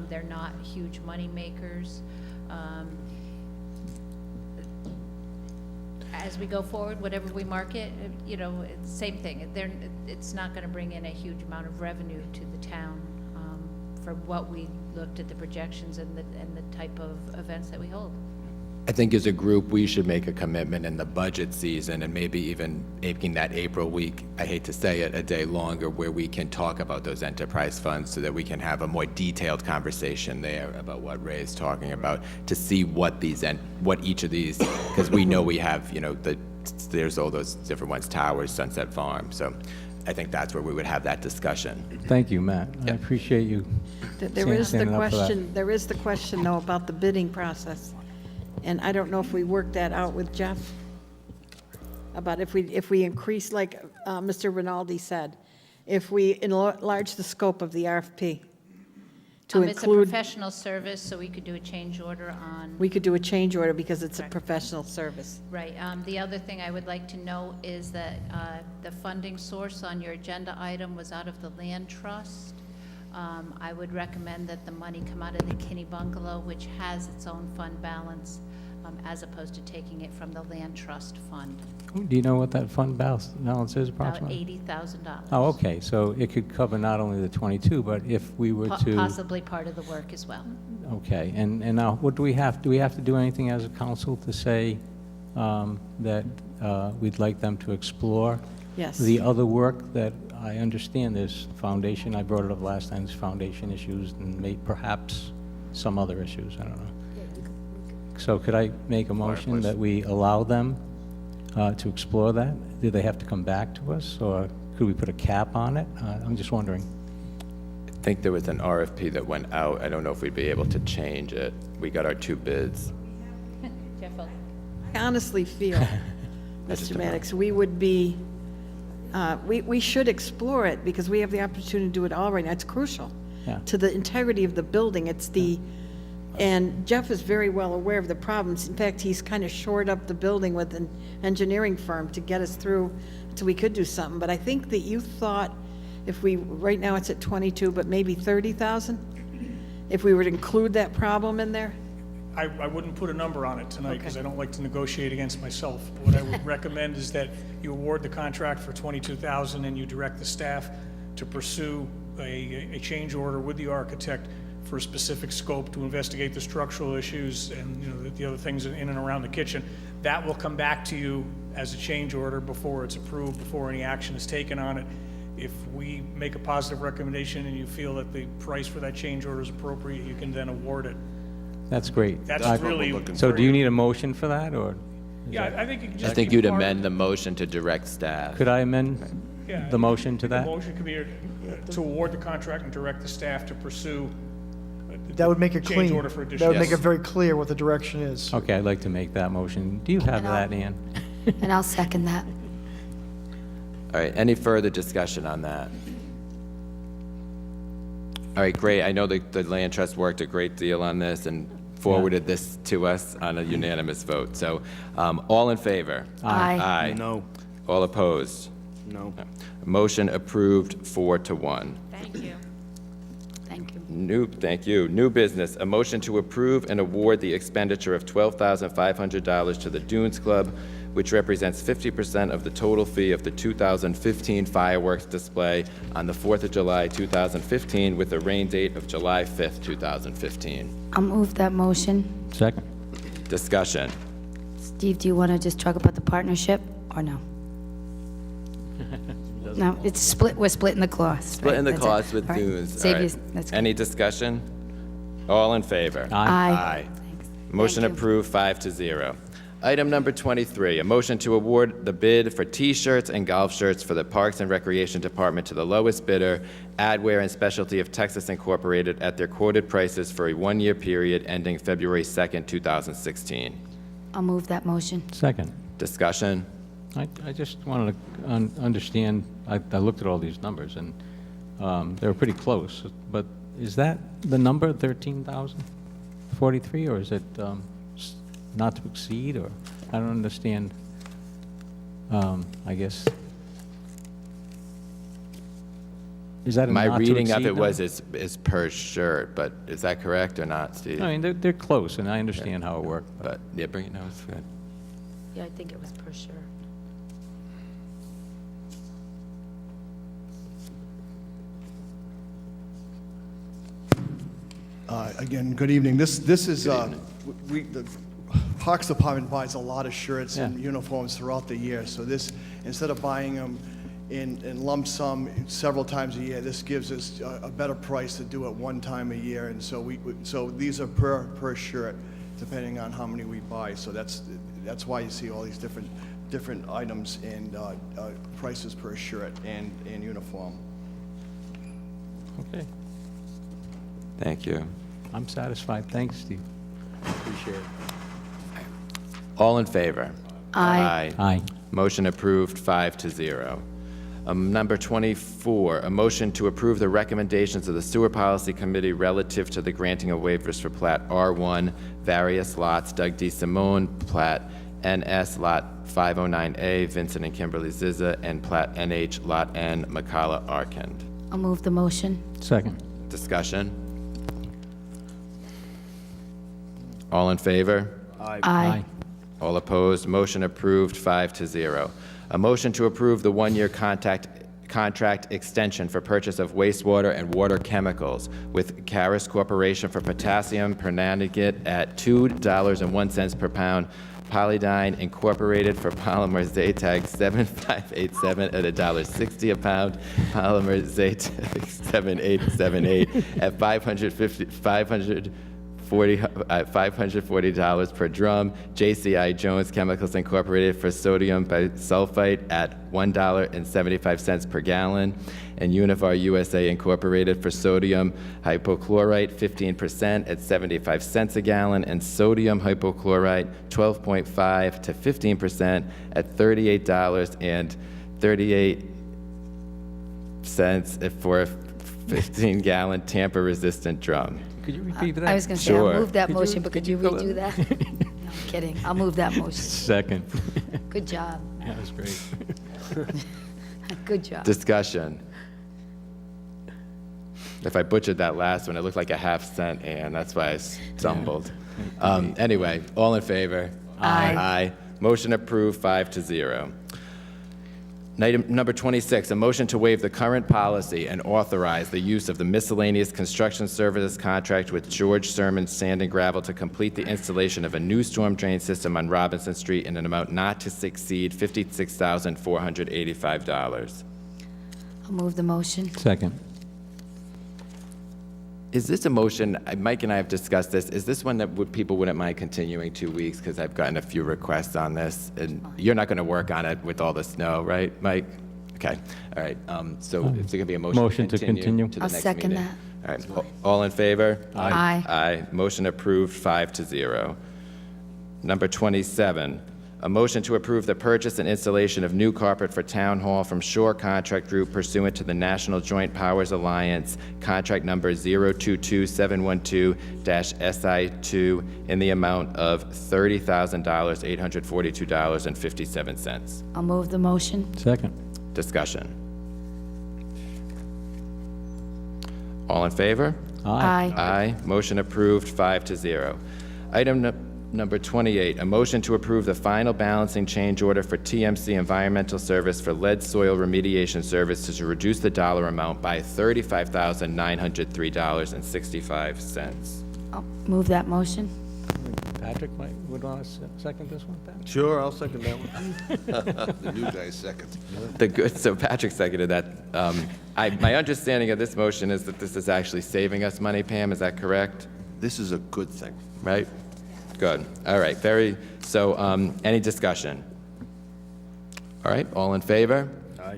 They're not huge money makers. As we go forward, whatever we market, same thing. It's not going to bring in a huge amount of revenue to the town for what we looked at the projections and the type of events that we hold. I think as a group, we should make a commitment in the budget season and maybe even making that April week, I hate to say it, a day longer, where we can talk about those enterprise funds so that we can have a more detailed conversation there about what Ray is talking about, to see what each of these, because we know we have, there's all those different ones, Towers, Sunset Farm. So I think that's where we would have that discussion. Thank you, Matt. I appreciate you. There is the standing up for that. question. There is the question, though, about the bidding process. And I don't know if we worked that out with Jeff, about if we increase, like Mr. Rinaldi said, if we enlarge the scope of the RFP to It's a include... professional service, so we could do a change order on... We could do a change order because it's Correct. a professional service. Right. The other thing I would like to know is that the funding source on your agenda item was out of the land trust. I would recommend that the money come out of the Kinney Bungalow, which has its own fund balance, as opposed to taking it from the land trust fund. Do you know what that fund balance is About approximately? $80,000. Oh, okay, so it could cover not only the 22, but if we were to... Possibly part of the work as well. Okay, and now, what do we have to do anything as a council to say that we'd like them to explore? Yes. The other work that I understand there's foundation, I brought it up last time, there's foundation issues and perhaps some other issues, I don't know. So could I make a motion that we allow them to explore that? Do they have to come back to us, or could we put a cap on it? I'm just wondering. I think there was an RFP that went out. I don't know if we'd be able to change it. We got our 2 bids. Jeff, I honestly feel, just Mr. don't know. Maddox, we would be, we should explore it because we have the opportunity to do it all right now. It's crucial Yeah. to the integrity of the building. It's and Jeff is very well aware of the problems. In fact, he's kind of shored up the building with an engineering firm to get us through till we could do something. But I think that you thought right now it's at 22, but maybe 30,000? If we were to include that problem in there? I wouldn't put a number on it tonight because I don't like to negotiate against myself. What I would recommend is that you award the contract for $22,000 and you direct the staff to pursue a change order with the architect for a specific scope to investigate the structural issues and the other things in and around the kitchen. That will come back to you as a change order before it's approved, before any action is taken on it. If we make a positive recommendation and you feel that the price for that change order is appropriate, you can then award it. That's great. That's really. So do you need a motion for that, or? Yeah, I think you can just. I think keep you'd it part of- amend the motion to direct staff. Could I amend Yeah, the motion to The that? motion could be to award the contract and direct the staff to pursue. That would make it clean. Change order for That additional. would make it very clear what the direction is. Okay, I'd like to make that motion. Do you have And I'll- that, Ann? And I'll second that. All right, any further discussion on that? All right, great. I know the Land Trust worked a great deal on this and forwarded this to us on a unanimous vote. So, all in favor? Aye. Aye. No. All opposed? No. Motion approved 4-1. Thank you. Thank you. Thank you. New business, a motion to approve and award the expenditure of $12,500 to the Dunes Club, which represents 50% of the total fee of the 2015 fireworks display on the 4th of July, 2015, with a rain date of July 5th, 2015. I'll move that motion. Second. Discussion. Steve, do you want to just talk about the partnership, or no? No, it's split, we're splitting the cost. Splitting the right? That's it. cost with All right. Dunes. Save All you, right. that's good. Any discussion? All in favor? Aye. Motion Thank you. approved 5-0. Item number 23, a motion to award the bid for T-shirts and golf shirts for the Parks and Recreation Department to the lowest bidder, Adwear and Specialty of Texas Incorporated, at their quoted prices for a one-year period ending February 2nd, 2016. I'll move that motion. Second. Discussion? I just wanted to understand, I looked at all these numbers, and they were pretty close, but is that the number, 13,043, or is it not to exceed, or, I don't understand, I guess, is that a My not to reading of exceed it was number? is per shirt, but is that correct or not, Steve? I mean, they're close, and I understand how it worked, But, yeah, bring it, no, it's good. Yeah, I think it was per sure. Again, good evening. This is, the Parks Department buys a lot of shirts and uniforms throughout the year, so this, instead of buying them in lump sum several times a year, this gives us a better price to do it one time a year, and so so these are per shirt, depending on how many we buy, so that's why you see all these different items and prices per shirt and uniform. Okay, Thank you. I'm satisfied. Thanks, Steve. Appreciate it. All in favor? Aye. Aye. Motion approved 5-0. Number 24, a motion to approve the recommendations of the Sewer Policy Committee relative to the granting of waivers for Plat R1, various lots, Doug D. Simone, Plat NS, Lot 509A, Vincent and Kimberly Zizza, and Plat NH, Lot N, Makala Arkand. I'll move the motion. Second. Discussion? All in favor? Aye. All opposed, motion approved 5-0. A motion to approve the one-year contract extension for purchase of wastewater and water chemicals with Caris Corporation for potassium permanganate at $2.01 per pound, Polydyne Incorporated for polymer Zaytag 7587 at $1.60 a pound, polymer Zaytag 7878 at $540 per drum, JCI Jones Chemicals Incorporated for sodium bisulfite at $1.75 per gallon, and Univar USA Incorporated for sodium hypochlorite 15% at 75 cents a gallon, and sodium hypochlorite 12.5 to 15% at $38.38 for a 15-gallon tamper-resistant drum. Could you repeat that? I was going to say, Sure. I'll move that Could you- motion, but could could you you go- redo that? No, I'm kidding. I'll move that motion. Second. Good job. Yeah, that's great. Good job. Discussion. If I butchered that last one, it looked like a half-cent, and that's why I stumbled. Anyway, all in favor? Aye. Aye. Motion approved 5-0. Item number 26, a motion to waive the current policy and authorize the use of the miscellaneous construction services contract with George Sermon Sand and Gravel to complete the installation of a new storm drain system on Robinson Street in an amount not to exceed $56,485. I'll move the motion. Second. Is this a motion, Mike and I have discussed this, is this one that people wouldn't mind continuing 2 weeks? Because I've gotten a few requests on this, and you're not going to work on it with all the snow, right, Mike? Okay, all right. So is there going to be a motion Motion to continue. to the I'll next second meeting? that. All right, all in favor? Aye. Aye. Motion approved, 5-0. Number 27, a motion to approve the purchase and installation of new carpet for Town Hall from Shore Contract Group pursuant to the National Joint Powers Alliance, contract number 022712-SI2, in the amount of $30,000, $842.57. I'll move the motion. Second. Discussion. All in favor? Aye. Aye. Motion approved, 5-0. Item number 28, a motion to approve the final balancing change order for TMC Environmental Service for lead soil remediation services to reduce the dollar amount by $35,903.65. I'll move that motion. Patrick would want to second this one, Pat? Sure, I'll second that one. The new guy second. So Patrick seconded that. My understanding of this motion is that this is actually saving us money, Pam, is that correct? This is a good thing. Right? Good. All right, any discussion? All right, all in favor?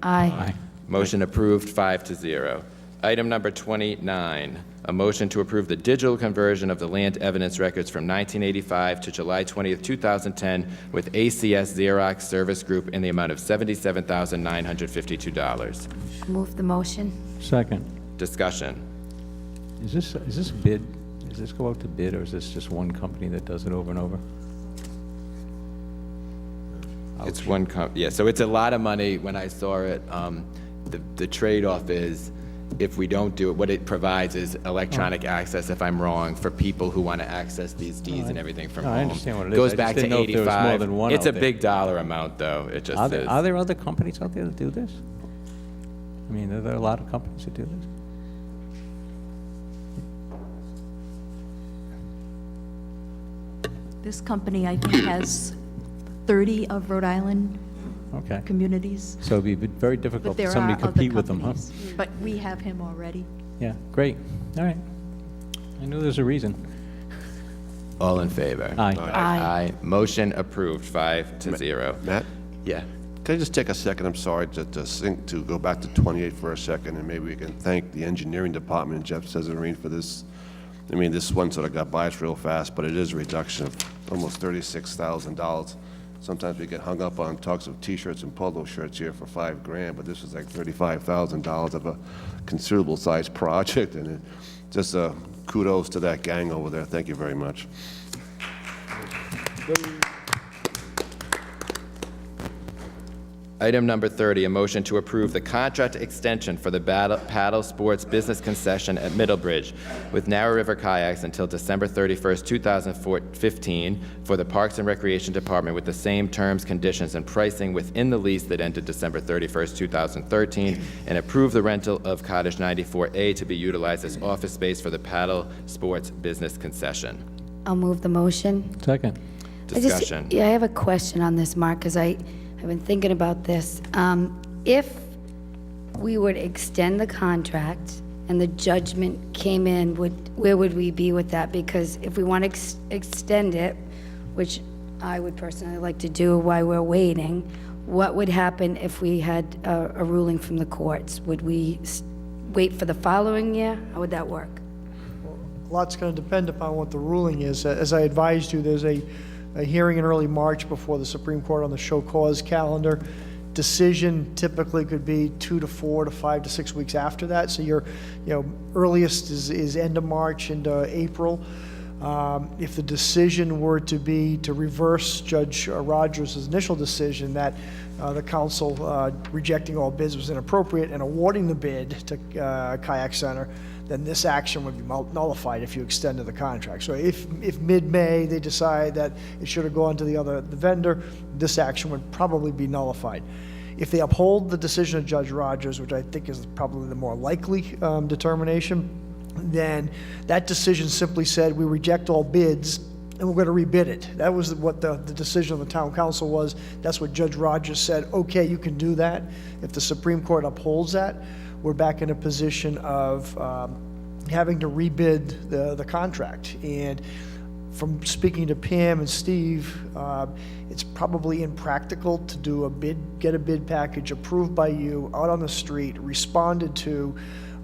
Aye. Motion approved, 5-0. Item number 29, a motion to approve the digital conversion of the land evidence records from 1985 to July 20th, 2010 with ACS Xerox Service Group in the amount of $77,952. Move the motion. Second. Discussion. Is this bid? Does this go out to bid, or is this just one company that does it over and over? It's one yeah, so it's a lot of money. When I saw it, the trade-off is, if we don't do it, what it provides is electronic access, if I'm wrong, for people who want to access these deeds and everything from home. I understand what it is. Goes I back just to didn't know if there was more 85. than one It's out a there. big dollar amount, though. It just is. Are there other companies out there that do this? I mean, are there a lot of companies that do this? This company, I think, has 30 of Rhode Island Okay. communities. So it'd be very But difficult for there somebody are to other compete with them, huh? companies. But we have him already. Yeah, great. All right. I knew there's a reason. All in favor? Aye. Aye. Motion approved, 5-0. Matt? Yeah. Can I just take a second? I'm sorry to go back to 28 for a second, and maybe we can thank the engineering department, Jeff Cesarine, for this. I mean, this one sort of got by us real fast, but it is a reduction of almost $36,000. Sometimes we get hung up on talks of T-shirts and polo shirts here for $5,000, but this was like $35,000 of a considerable sized project, and it just kudos to that gang over there. Thank you very much. Item number 30, a motion to approve the contract extension for the paddle sports business concession at Middlebridge with Narrow River Kayaks until December 31st, 2015 for the Parks and Recreation Department with the same terms, conditions, and pricing within the lease that ended December 31st, 2013, and approve the rental of Cottage 94A to be utilized as office space for the paddle sports business concession. I'll move the motion. Second. Discussion. I have a question on this, Mark, because I've been thinking about this. If we were to extend the contract and the judgment came in, where would we be with that? Because if we want to extend it, which I would personally like to do while we're waiting, what would happen if we had a ruling from the courts? Would we wait for the following year? How would that work? A lot's going to depend upon what the ruling is. As I advised you, there's a hearing in early March before the Supreme Court on the show cause calendar. Decision typically could be 2 to 4 to 5 to 6 weeks after that. So your earliest is end of March into April. If the decision were to be to reverse Judge Rogers' initial decision that the council rejecting all bids was inappropriate and awarding the bid to Kayak Center, then this action would be nullified if you extended the contract. So if mid-May they decide that it should have gone to the vendor, this action would probably be nullified. If they uphold the decision of Judge Rogers, which I think is probably the more likely determination, then that decision simply said we reject all bids and we're going to rebid it. That was what the decision of the town council was. That's what Judge Rogers said, okay, you can do that. If the Supreme Court upholds that, we're back in a position of having to rebid the contract. And from speaking to Pam and Steve, it's probably impractical to do a bid, get a bid package approved by you, out on the street, responded to,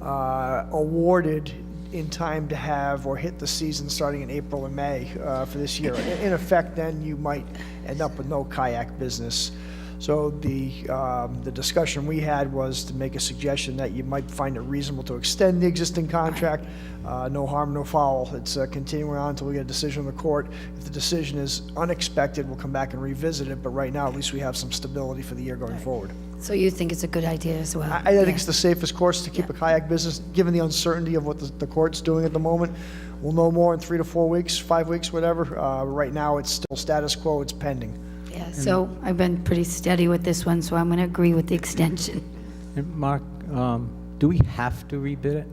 awarded in time to have or hit the season starting in April and May for this year. In effect, then you might end up with no kayak business. So the discussion we had was to make a suggestion that you might find it reasonable to extend the existing contract. No harm, no foul. It's continuing on until we get a decision in the court. If the decision is unexpected, we'll come back and revisit it, but right now, at least we have some stability for the year going forward. So you think it's a good idea as well? I think it's the safest course to keep a kayak business, given the uncertainty of what the court's doing at the moment. We'll know more in 3 to 4 weeks, 5 weeks, whatever. Right now, it's still status quo, it's pending. Yeah, so I've been pretty steady with this one, so I'm going to agree with the extension. And Mark, do we have to rebid it?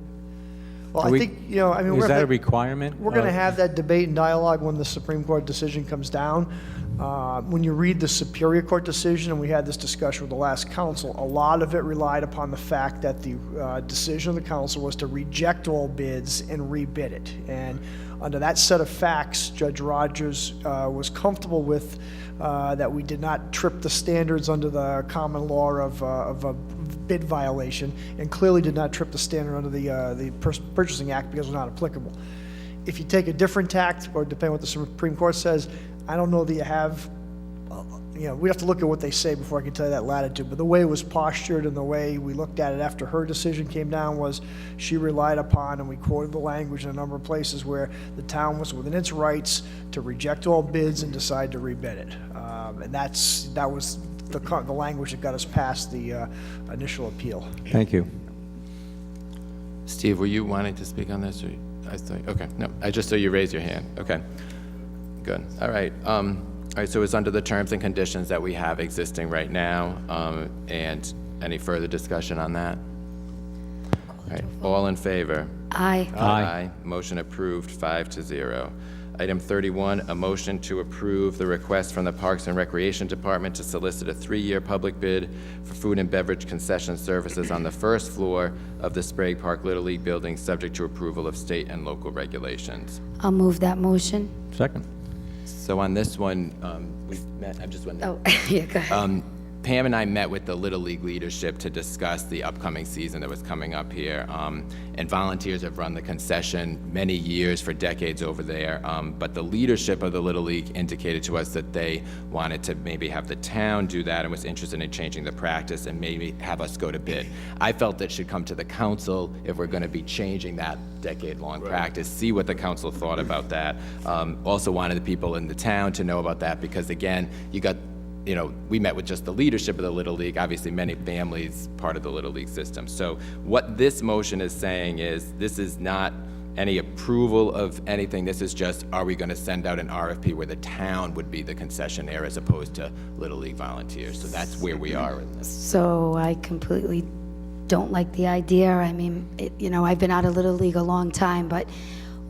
Well, Are I think, you know, I mean, Is that a requirement? we're going to have that debate and dialogue when the Supreme Court decision comes down. When you read the Superior Court decision, and we had this discussion with the last council, a lot of it relied upon the fact that the decision of the council was to reject all bids and rebid it. And under that set of facts, Judge Rogers was comfortable with that we did not trip the standards under the common law of a bid violation, and clearly did not trip the standard under the Purchasing Act because it was not applicable. If you take a different tact, or depending on what the Supreme Court says, I don't know that you have, you know, we have to look at what they say before I can tell you that latitude. But the way it was postured and the way we looked at it after her decision came down was she relied upon, and we quoted the language in a number of places where the town was within its rights to reject all bids and decide to rebid it. And that was the language that got us past the initial appeal. Thank you. Steve, were you wanting to speak on this? Or I thought, okay, no, I just saw you raise your hand. Okay, good. All right. All right, so it's under the terms and conditions that we have existing right now. And any further discussion on that? All right, all in favor? Aye. Aye. Motion approved, 5-0. Item 31, a motion to approve the request from the Parks and Recreation Department to solicit a 3-year public bid for food and beverage concession services on the first floor of the Sprague Park Little League building, subject to approval of state and local regulations. I'll move that motion. Second. So on this one, we've met, I'm just wondering. Oh, yeah, go ahead. Pam and I met with the Little League leadership to discuss the upcoming season that was coming up here. And volunteers have run the concession many years, for decades over there. But the leadership of the Little League indicated to us that they wanted to maybe have the town do that and was interested in changing the practice and maybe have us go to bid. I felt that should come to the council if we're going to be changing that decade-long practice, see what the council thought about that. Also wanted the people in the town to know about that because, again, you know, we met with just the leadership of the Little League, obviously many families part of the Little League system. So what this motion is saying is this is not any approval of anything. This is just, are we going to send out an RFP where the town would be the concessionaire as opposed to Little League volunteers? So that's where we are in this. So I completely don't like the idea. I mean, you know, I've been out of Little League a long time, but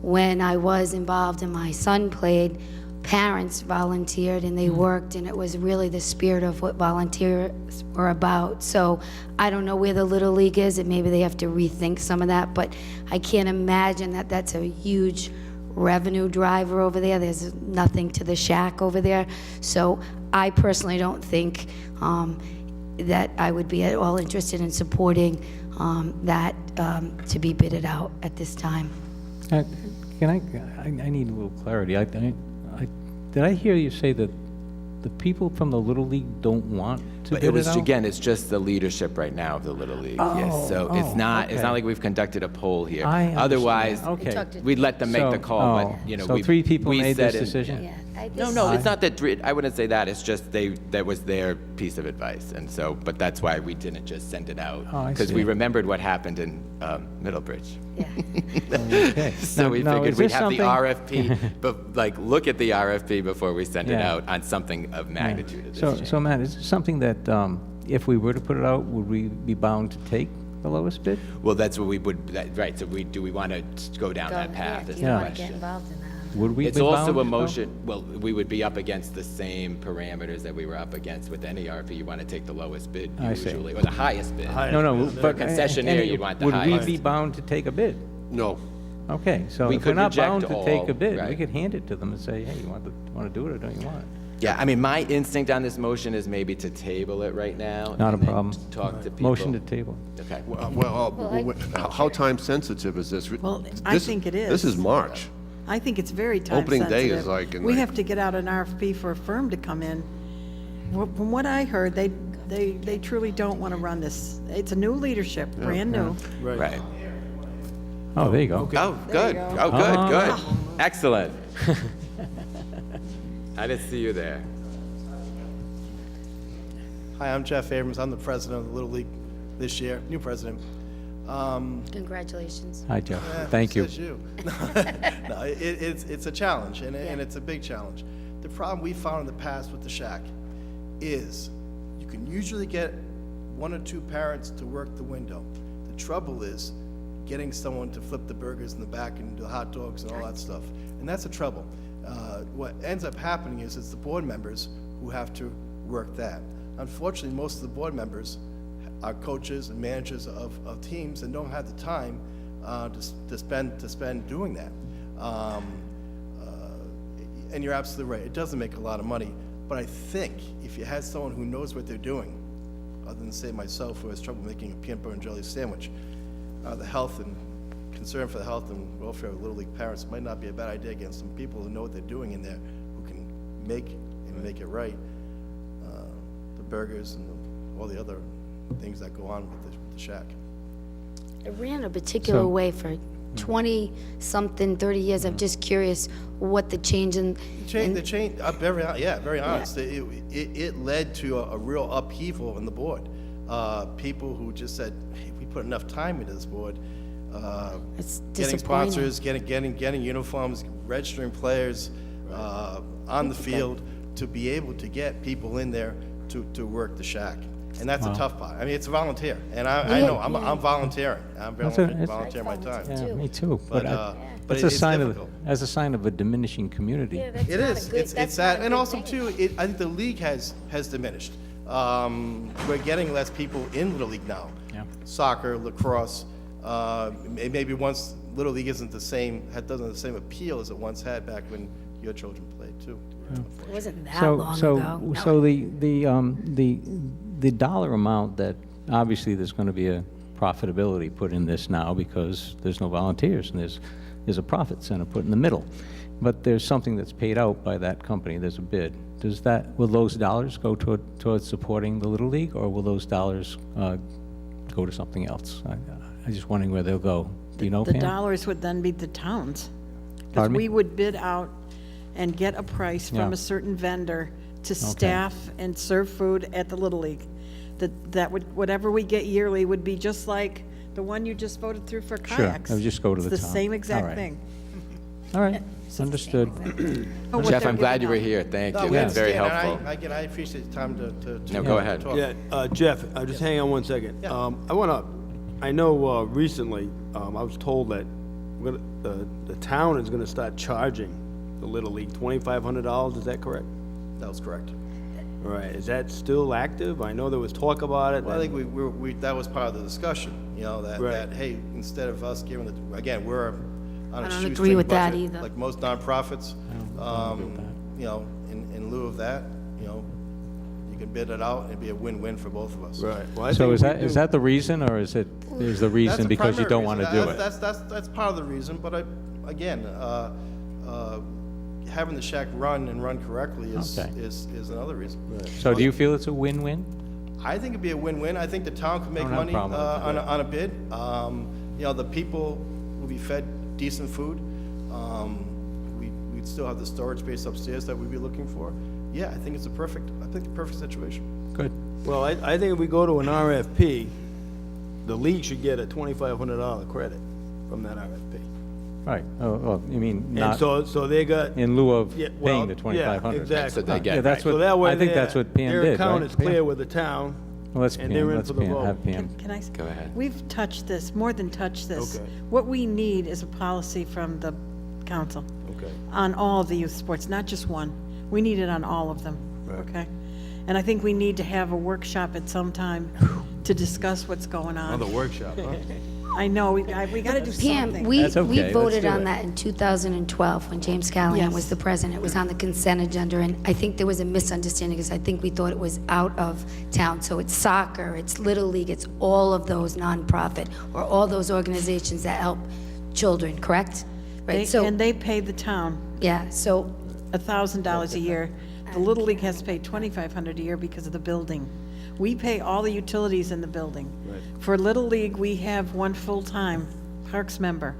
when I was involved and my son played, parents volunteered and they worked, and it was really the spirit of what volunteers were about. So I don't know where the Little League is, and maybe they have to rethink some of that, but I can't imagine that that's a huge revenue driver over there. There's nothing to the shack over there. So I personally don't think that I would be at all interested in supporting that to be bidded out at this time. I need a little clarity. Did I hear you say that the people from the Little League don't want to But bid it was, out? again, it's just the leadership right now of the Little League. Yes, so it's not like we've conducted a poll here. I understand. Otherwise, Okay. we'd let them make the call, but, you know, So 3 people we made said this it- decision? No, it's not that I wouldn't say that. It's just that was their piece of advice, and so, but that's why we didn't just send it out Oh, I because see. we remembered what happened in Middlebridge. Okay. So we Now, figured is we'd this have the something- RFP, but like look at the RFP before we send it Yeah. out on something of magnitude of this. So, change. so Matt, is this something that if we were to put it out, would we be bound to take the lowest bid? Well, that's what we would, right, so do we want to go down that path is the Yeah. question. Would we It's be also bound, a though? motion, well, we would be up against the same parameters that we were up against with any RFP. You want to take the lowest bid I see. usually, or the highest bid. No, For a concessionaire, you'd want the highest. Would we be bound to take a bid? No. Okay, so We if we're could not bound reject to take all, a bid, we right. could hand it to them and say, hey, you want to do it or don't you want it? Yeah, I mean, my instinct on this motion is maybe to table it right now. Not a and then problem. Talk to people. Motion to table. Okay. How time sensitive is this? Well, I think it is. This is March. I think it's very time Opening sensitive. day is like in We like- have to get out an RFP for a firm to come in. From what I heard, they truly don't want to run this. It's a new leadership, brand new. Right. Oh, there you go. Oh, good. go. Oh, good, good. Excellent. I didn't see you there. Hi, I'm Jeff Abrams. I'm the president of the Little League this year, new president. Congratulations. Hi, Jeff. Thank you. Says you. No, it's a challenge, and it's a big challenge. The problem we found in the past with the shack is you can usually get 1 or 2 parents to work the window. The trouble is getting someone to flip the burgers in the back and do hot dogs and all that stuff, and that's the trouble. What ends up happening is it's the board members who have to work that. Unfortunately, most of the board members are coaches and managers of teams and don't have the time to spend doing that. And you're absolutely right. It doesn't make a lot of money, but I think if you had someone who knows what they're doing, other than say myself who has trouble making a peanut butter and jelly sandwich, the health and concern for the health and welfare of Little League parents might not be a bad idea against some people who know what they're doing in there, who can make it right. The burgers and all the other things that go on with the shack. It ran a particular way for 20-something, 30 years. I'm just curious what the change in... The change, very honest. It led to a real upheaval in the board. People who just said, hey, we put enough time into this board. It's Getting disappointing. sponsors, getting uniforms, registering players on the field to be able to get people in there to work the shack. And that's a tough part. I mean, it's volunteer, and I know I'm volunteering. I'm volunteering my time. Yeah, me too. But it's a sign of a diminishing community. It is. It's that, and also too, I think the league has diminished. We're getting less people in Little League now. Yeah. Soccer, lacrosse, maybe once Little League doesn't have the same appeal as it once had back when your children played too. It wasn't that long ago. So the dollar amount that, obviously there's going to be a profitability put in this now because there's no volunteers and there's a profit center put in the middle. But there's something that's paid out by that company, there's a bid. Will those dollars go towards supporting the Little League, or will those dollars go to something else? I'm just wondering where they'll go. Do you know, The Pam? dollars would then be the towns. Because Pardon me? we would bid out and get a price from Yeah. a certain vendor to staff and serve food at the Little League. That would, whatever we get yearly would be just like the one you just voted through for Sure, kayaks. it would just go to the It's town. the same All exact right. thing. All right, understood. Oh, what Jeff, they're I'm glad you giving were out. here. Thank No, you. we That's very understand, helpful. and I appreciate the time to No, go ahead. talk. Yeah, Jeff, just hang on one second. I know recently, I was told that the town is gonna start charging the Little League $2,500, is that correct? That was correct. All right, is that still active? I know there was talk about it. Well, I think that was part of the discussion, that, hey, instead of us giving again, we're on a I don't shoestring agree with that budget, either. like most nonprofits. In lieu of that, you can bid it out, and it'd be a win-win for both of us. Right. Well, I So think is that the reason, or is the That's reason the because you primary don't want to reason. do it? That's part of the reason, but having the shack run correctly is another reason. So do you feel it's a win-win? I think it'd be a win-win. I think the town can make I don't have a money problem with on a bid. The people will be fed decent food. We'd still have the storage space upstairs that we'd be looking for. Yeah, I think it's a perfect situation. Good. Well, I think if we go to an RFP, the league should get a $2,500 credit from that RFP. Right. Oh, you mean And not so they got. in lieu of Yeah, well, paying the 2,500? Yeah, exactly. So they get- Yeah, that's So what, that way I think that's what Pam did, right? Their account is Pam? clear with the town, Well, let's and they're Pam, in let's for the Pam, vote. have Pam. Can I? Go ahead. We've touched this, more than touched this. Okay. What we need is a policy from the council Okay. on all of the youth sports, not just one. We need it on all of them, okay? And I think we need to have a workshop at some time to discuss what's going on. Another workshop, huh? I know, we got to do Pam, something. we That's okay, let's voted do on it. that in 2012, when James Callahan was Yes. the president. It was on the consent agenda, and I think there was a misunderstanding, because I think we thought it was out of town. So it's soccer, it's Little League, it's all of those nonprofit, or all those organizations that help children, correct? Right, so, And they pay the town yeah, so, $1,000 a year. The Little League has to pay $2,500 a year because of the building. We pay all the utilities in the building. For Little League, we have one full-time Parks member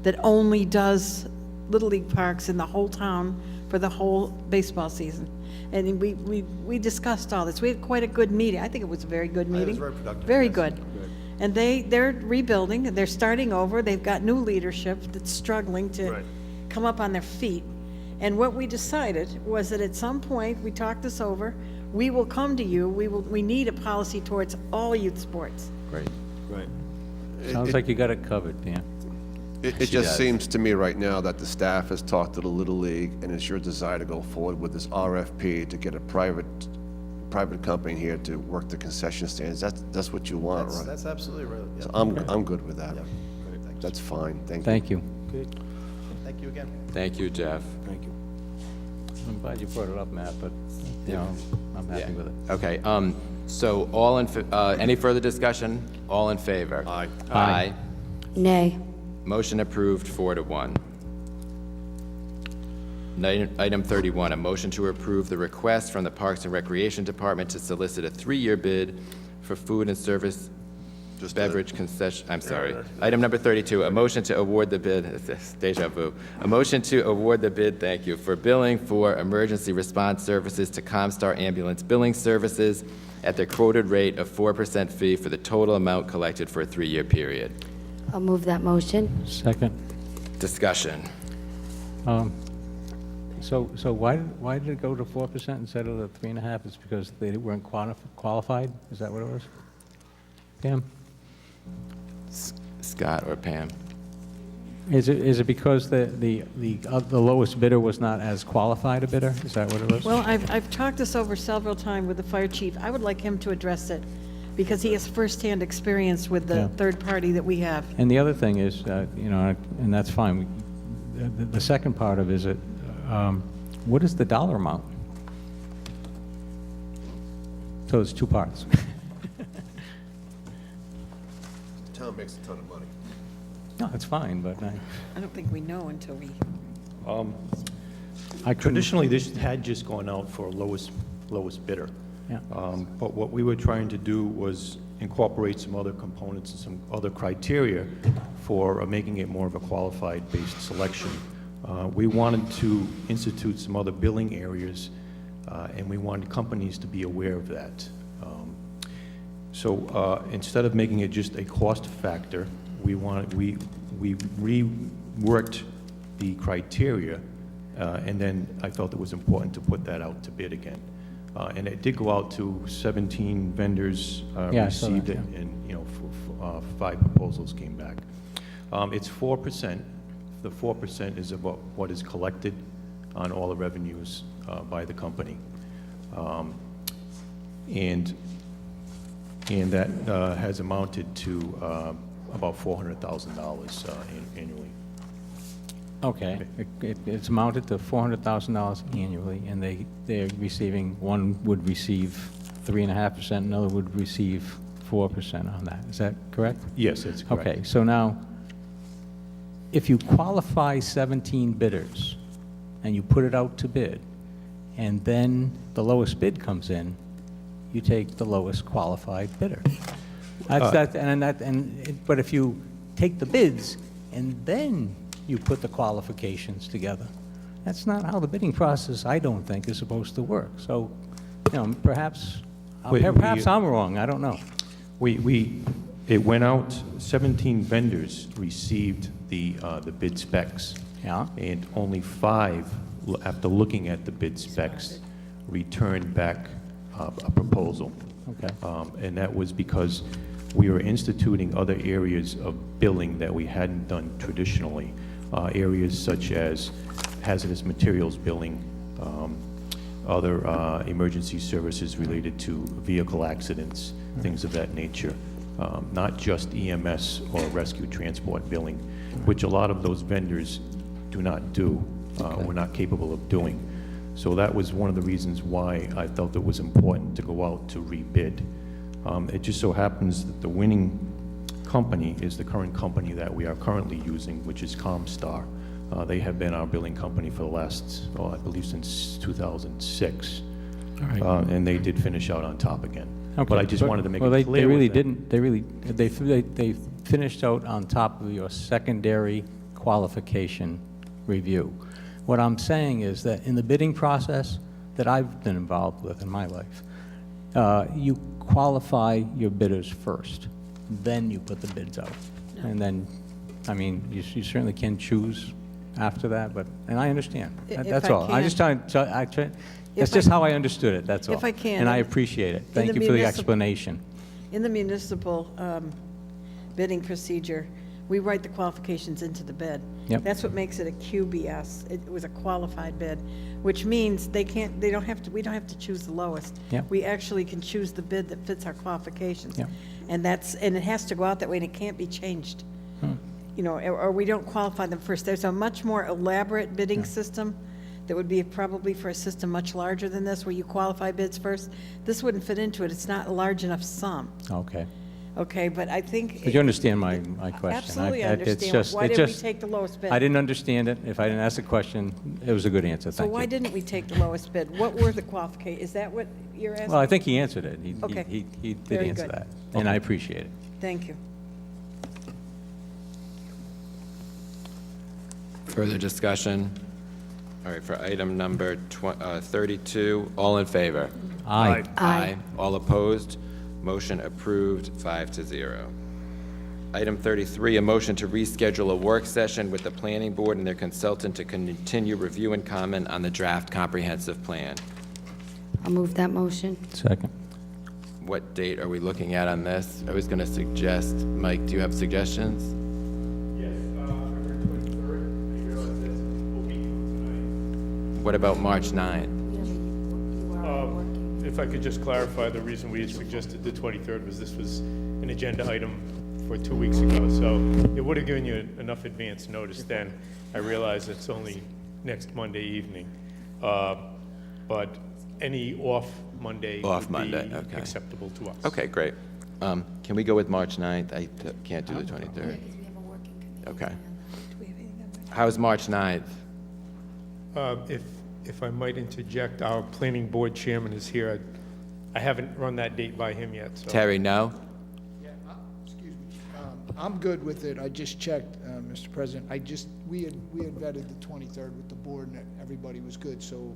that only does Little League parks in the whole town for the whole baseball season. And we discussed all this. We had quite a good meeting. I think it was a very good meeting. very productive, Very yes. good. And they're rebuilding, they're starting over, they've got new leadership that's struggling to come up on their feet. And what we decided was that at some point, we talked this over, we will come to you, we need a policy towards all youth sports. Great. Right. Sounds like you got it covered, Dan. It She just does. seems to me right now that the staff has talked to the Little League, and it's your desire to go forward with this RFP to get a private company here to work the concession stands. That's what you want, right? That's absolutely right. Yeah. So I'm good with that. Yeah. Thanks. That's fine, thank you. Thank you. Thank you again. Thank you, Jeff. Thank you. I'm glad you brought it up, Matt, but, you know, I'm happy with it. Okay, so any further discussion? All in favor? Aye. Aye. nay. Motion approved, 4-1. Item 31, a motion to approve the request from the Parks and Recreation Department to solicit a 3-year bid for food and service beverage concession, I'm sorry. Item number 32, a motion to award the bid, deja vu. A motion to award the bid, thank you, for billing for emergency response services to Comstar Ambulance Billing Services at the quoted rate of 4% fee for the total amount collected for a 3-year period. I'll move that motion. Second. Discussion. So why did it go to 4% instead of the 3.5%? It's because they weren't qualified? Is that what it was? Pam? Scott or Pam? Is it because the lowest bidder was not as qualified a bidder? Is that what it was? Well, I've talked this over several times with the fire chief. I would like him to address it because he has firsthand experience with the Yeah. third party that we have. And the other thing is, you know, and that's fine. The second part of it is what is the dollar amount? So it's two parts. The town makes a ton of money. No, that's fine, but I don't think we know until we, I couldn't. Traditionally, this had just gone out for lowest bidder. Yeah. But what we were trying to do was incorporate some other components and some other criteria for making it more of a qualified-based selection. We wanted to institute some other billing areas, and we wanted companies to be aware of that. So instead of making it just a cost factor, we reworked the criteria, and then I felt it was important to put that out to bid again. And it did go out to 17 vendors, Yeah, I saw that, received it, yeah. and, you know, 5 proposals came back. It's 4%. The 4% is about what is collected on all the revenues by the company. And that has amounted to about $400,000 annually. Okay, it's amounted to $400,000 annually, and they're receiving, one would receive 3.5%, another would receive 4% on that. Is that correct? Yes, that's correct. Okay, so now, if you qualify 17 bidders, and you put it out to bid, and then the lowest bid comes in, you take the lowest qualified bidder. But if you take the bids, and then you put the qualifications together, that's not how the bidding process, I don't think, is supposed to work. So, you know, perhaps I'm wrong, I don't know. It went out, 17 vendors received the bid specs. Yeah. And only 5, after looking at the bid specs, returned back a proposal. Okay. And that was because we were instituting other areas of billing that we hadn't done traditionally. Areas such as hazardous materials billing, other emergency services related to vehicle accidents, things of that nature. not just EMS or rescue transport billing, which a lot of those vendors do not do, were not capable of doing. So that was one of the reasons why I felt it was important to go out to rebid. It just so happens that the winning company is the current company that we are currently using, which is Comstar. They have been our billing company for the last, I believe since 2006. All right. And they did finish out on top again. Okay, But I just wanted to make well, it they clear. really with them. didn't. They finished out on top of your secondary qualification review. What I'm saying is that in the bidding process that I've been involved with in my life, you qualify your bidders first, then you put the bids out. And then, I mean, you certainly can choose after that, but, and I understand. That's all. I'm just trying to, that's just how I understood it, that's all. If I can, And I appreciate it. Thank you for the explanation. In the municipal bidding procedure, we write the qualifications into the bid. Yep. That's what makes it a QBS. It was a qualified bid, which means we don't have to choose the lowest. Yep. We actually can choose the bid that fits our qualifications. Yep. And it has to go out that way, and it can't be changed. You know, or we don't qualify them first. There's a much more elaborate bidding system that would be probably for a system much larger than this, where you qualify bids first. This wouldn't fit into it. It's not a large enough sum. Okay. Okay, but I think. But you understand my question. Absolutely, I It's understand. just- Why it did we just- take the lowest bid? I didn't understand it. If I didn't ask a question, it was a good answer. So Thank why you. didn't we take the lowest bid? What were the qualifications? Is that what you're asking? Well, I think he answered it. Okay. He did Very answer good. that, and I appreciate it. Thank you. Further discussion? All right, for item number 32, all in favor? Aye. Aye. All opposed? Motion approved, 5-0. Item 33, a motion to reschedule a work session with the planning board and their consultant to continue review and comment on the draft comprehensive plan. I'll move that motion. Second. What date are we looking at on this? I was going to suggest, Mike, do you have suggestions? Yes, February 23rd, I realize that's a week from tonight. What about March 9th? If I could just clarify, the reason we had suggested the 23rd was this was an agenda item for 2 weeks ago, so it would have given you enough advance notice then. I realize it's only next Monday evening, but any off Monday Off would be Monday, okay. acceptable to us. Okay, great. Can we go with March 9th? I can't do the 23rd. Okay. How's March 9th? If I might interject, our planning board chairman is here. I haven't run that date by him yet, so. Terry, no? Yeah, excuse me. I'm good with it. I just checked, Mr. President. We had vetted the 23rd with the board, and everybody was good, so.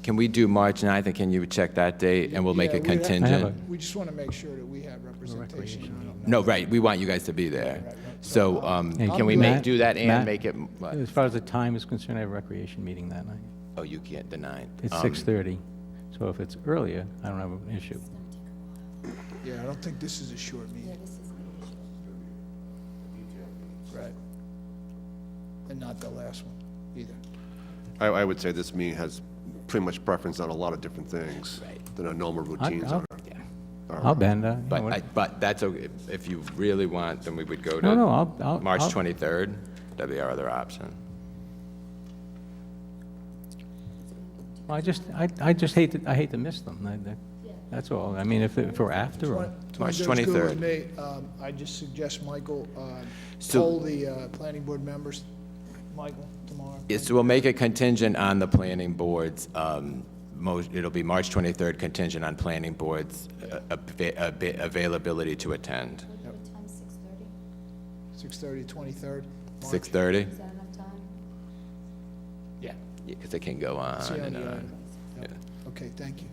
Can we do March 9th, and can you check that date, and we'll make yeah, it we'd have- contingent? We just want to make sure that we have representation on it. No, right, we want you guys to be there. So, Hey, can we do that and Matt, make it, what? As far as the time is concerned, I have a recreation meeting that night. Oh, you can't deny. It's 6:30, so if it's earlier, I don't have an issue. Yeah, I don't think this is a short meeting. Right. And not the last one, either. I would say this meeting has pretty much preference on a lot of different things than our normal routines I'll- are. I'll bend. But that's okay, if you really want, then we would go to No, I'll- March I'll- 23rd. That'd be our other option. Well, I just hate to miss them. That's all. I mean, if we're after or. March 23rd. 23rd. With me. I just suggest Michael So- poll the planning board members, Michael, tomorrow. Yeah, so we'll make it contingent on the planning board's, it'll be March 23rd contingent on planning board's availability to attend. 6:30, 23rd. March. 6:30? Is that enough time? Yeah, because it can go on See on and the on. item. Yep. Okay, thank you.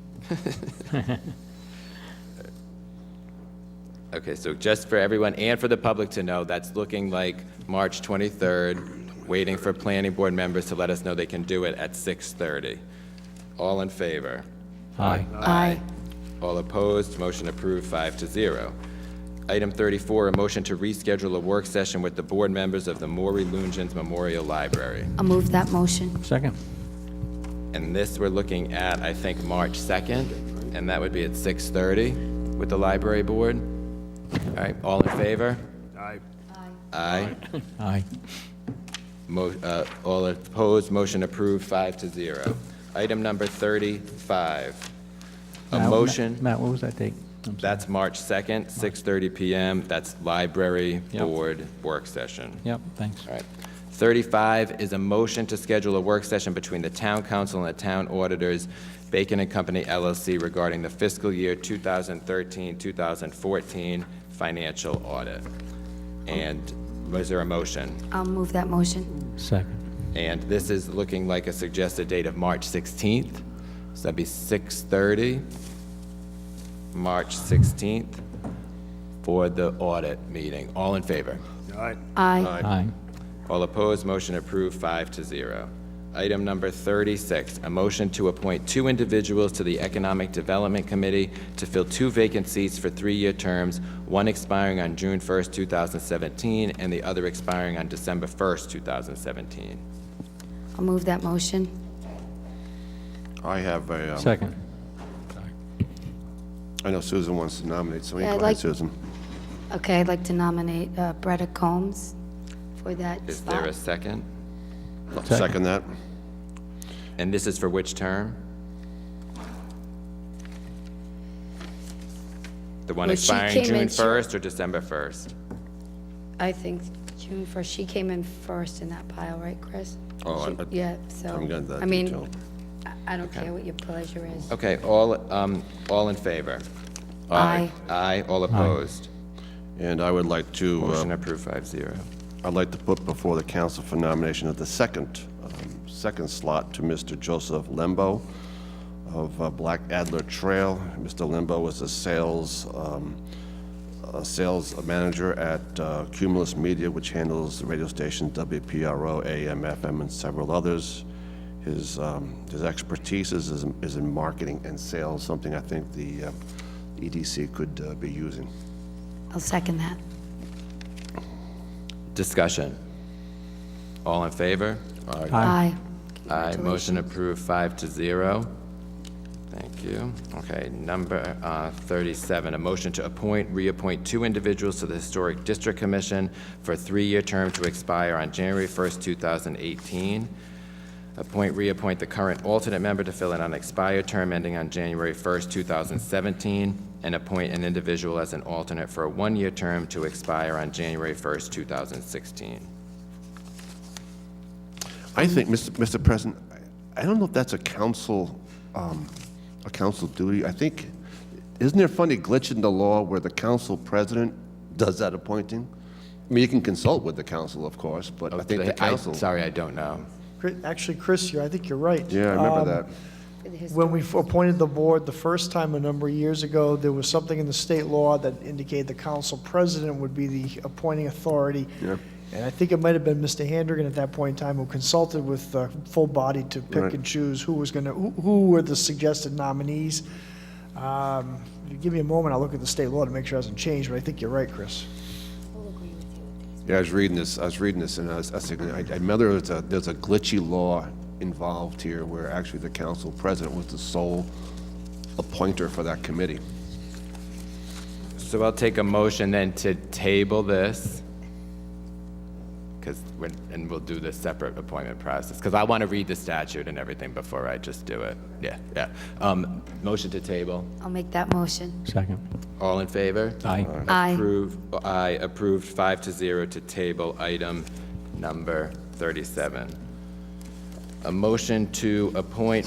Okay, so just for everyone and for the public to know, that's looking like March 23rd, waiting for planning board members to let us know they can do it at 6:30. All in favor? Aye. Aye. All opposed? Motion approved, 5-0. Item 34, a motion to reschedule a work session with the board members of the Maury Lungens Memorial Library. I'll move that motion. Second. And this, we're looking at, I think, March 2nd, and that would be at 6:30 with the library board. All right, all in favor? Aye. Aye. Aye. All opposed, motion approved, 5-0. Item number 35, a motion. Matt, what was that date? I'm sorry. That's March 2nd, 6:30 PM. That's library Yep. board work session. Yep, thanks. All right. 35 is a motion to schedule a work session between the town council and the town auditors, Bacon and Company LLC, regarding the fiscal year 2013-2014 financial audit. And was there a motion? I'll move that motion. Second. And this is looking like a suggested date of March 16th. So that'd be 6:30, March 16th, for the audit meeting. All in favor? Aye. Aye. Aye. All opposed, motion approved, 5-0. Item number 36, a motion to appoint 2 individuals to the Economic Development Committee to fill 2 vacant seats for 3-year terms, one expiring on June 1st, 2017, and the other expiring on December 1st, 2017. I'll move that motion. I have a, Second. I know Susan wants to nominate, so you Yeah, go I'd ahead, like- Susan. Okay, I'd like to nominate Bretta Combs for that Is spot. there a second? I'll second that. And this is for which term? The one Well, she expiring came June in short. 1st or December 1st? I think June 1st. She came in first in that pile, right, Chris? Oh, She- Yeah, so. haven't got that I mean, detail. I don't care what your pleasure is. Okay, all in favor? Aye. Aye, all opposed? And I would like to, Motion approved, 5-0. I'd like to put before the council for nomination of the second slot to Mr. Joseph Lembo of Black Adler Trail. Mr. Lembo is a sales manager at Cumulus Media, which handles the radio stations WPRO, AM, FM, and several others. His expertise is in marketing and sales, something I think the EDC could be using. I'll second that. Discussion. All in favor? Aye. Aye, motion approved, 5-0. Thank you. Okay, number 37, a motion to reappoint 2 individuals to the Historic District Commission for a 3-year term to expire on January 1st, 2018. Reappoint the current alternate member to fill an unexpired term ending on January 1st, 2017, and appoint an individual as an alternate for a 1-year term to expire on January 1st, 2016. I think, Mr. President, I don't know if that's a council duty. I think, isn't there a funny glitch in the law where the council president does that appointing? I mean, you can consult with the council, of course, but I think the council. Sorry, I don't know. Actually, Chris, I think you're right. Yeah, I remember that. When we appointed the board the first time a number of years ago, there was something in the state law that indicated the council president would be the appointing authority. Yeah. And I think it might have been Mr. Handragan at that point in time who consulted with the full body to pick Right. and choose who were the suggested nominees. If you give me a moment, I'll look at the state law to make sure it hasn't changed, but I think you're right, Chris. Yeah, I was reading this, and I was thinking, I remember there's a glitchy law involved here where actually the council president was the sole appointer for that committee. So I'll take a motion then to table this, and we'll do the separate appointment process, because I want to read the statute and everything before I just do it. Yeah. Motion to table. I'll make that motion. Second. All in favor? Aye. Aye. Approved 5-0 to table item number 37. A motion to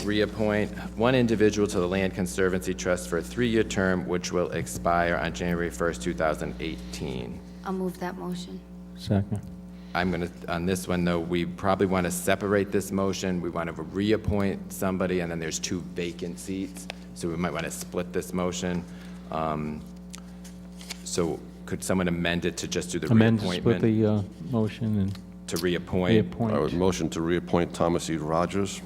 reappoint 1 individual to the Land Conservancy Trust for a 3-year term, which will expire on January 1st, 2018. I'll move that motion. Second. On this one, though, we probably want to separate this motion. We want to reappoint somebody, and then there's 2 vacant seats, so we might want to split this motion. So could someone amend it to just do the Amend, reappointment? split the motion and To reappoint? I would motion to reappoint Thomas E. Rogers.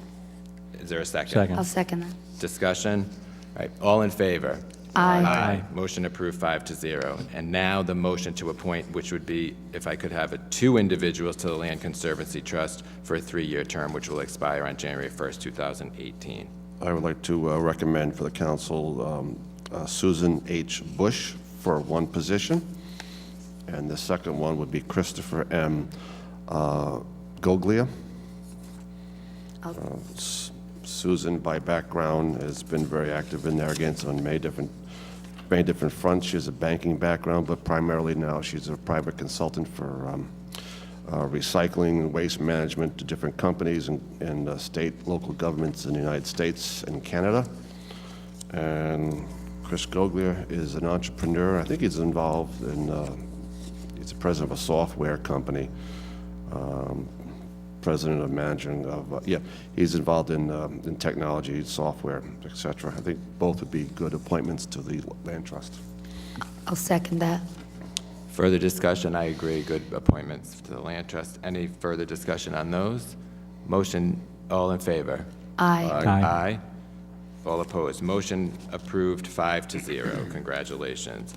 Is there a second? Second. I'll second that. Discussion? All right, all in favor? Aye. Motion approved 5-0. And now the motion to appoint, which would be, if I could have 2 individuals to the Land Conservancy Trust for a 3-year term, which will expire on January 1st, 2018. I would like to recommend for the council Susan H. Bush for one position. And the second one would be Christopher M. Goglia. Susan, by background, has been very active in Narragansett on many different fronts. She has a banking background, but primarily now she's a private consultant for recycling and waste management to different companies and state, local governments in the United States and Canada. And Chris Goglia is an entrepreneur. I think he's involved in, he's the president of a software company, president of managing of, he's involved in technology, software, etc. I think both would be good appointments to the Land Trust. I'll second that. Further discussion, I agree, good appointments to the Land Trust. Any further discussion on those? Motion, all in favor? Aye. Aye. All opposed. Motion approved 5-0. Congratulations.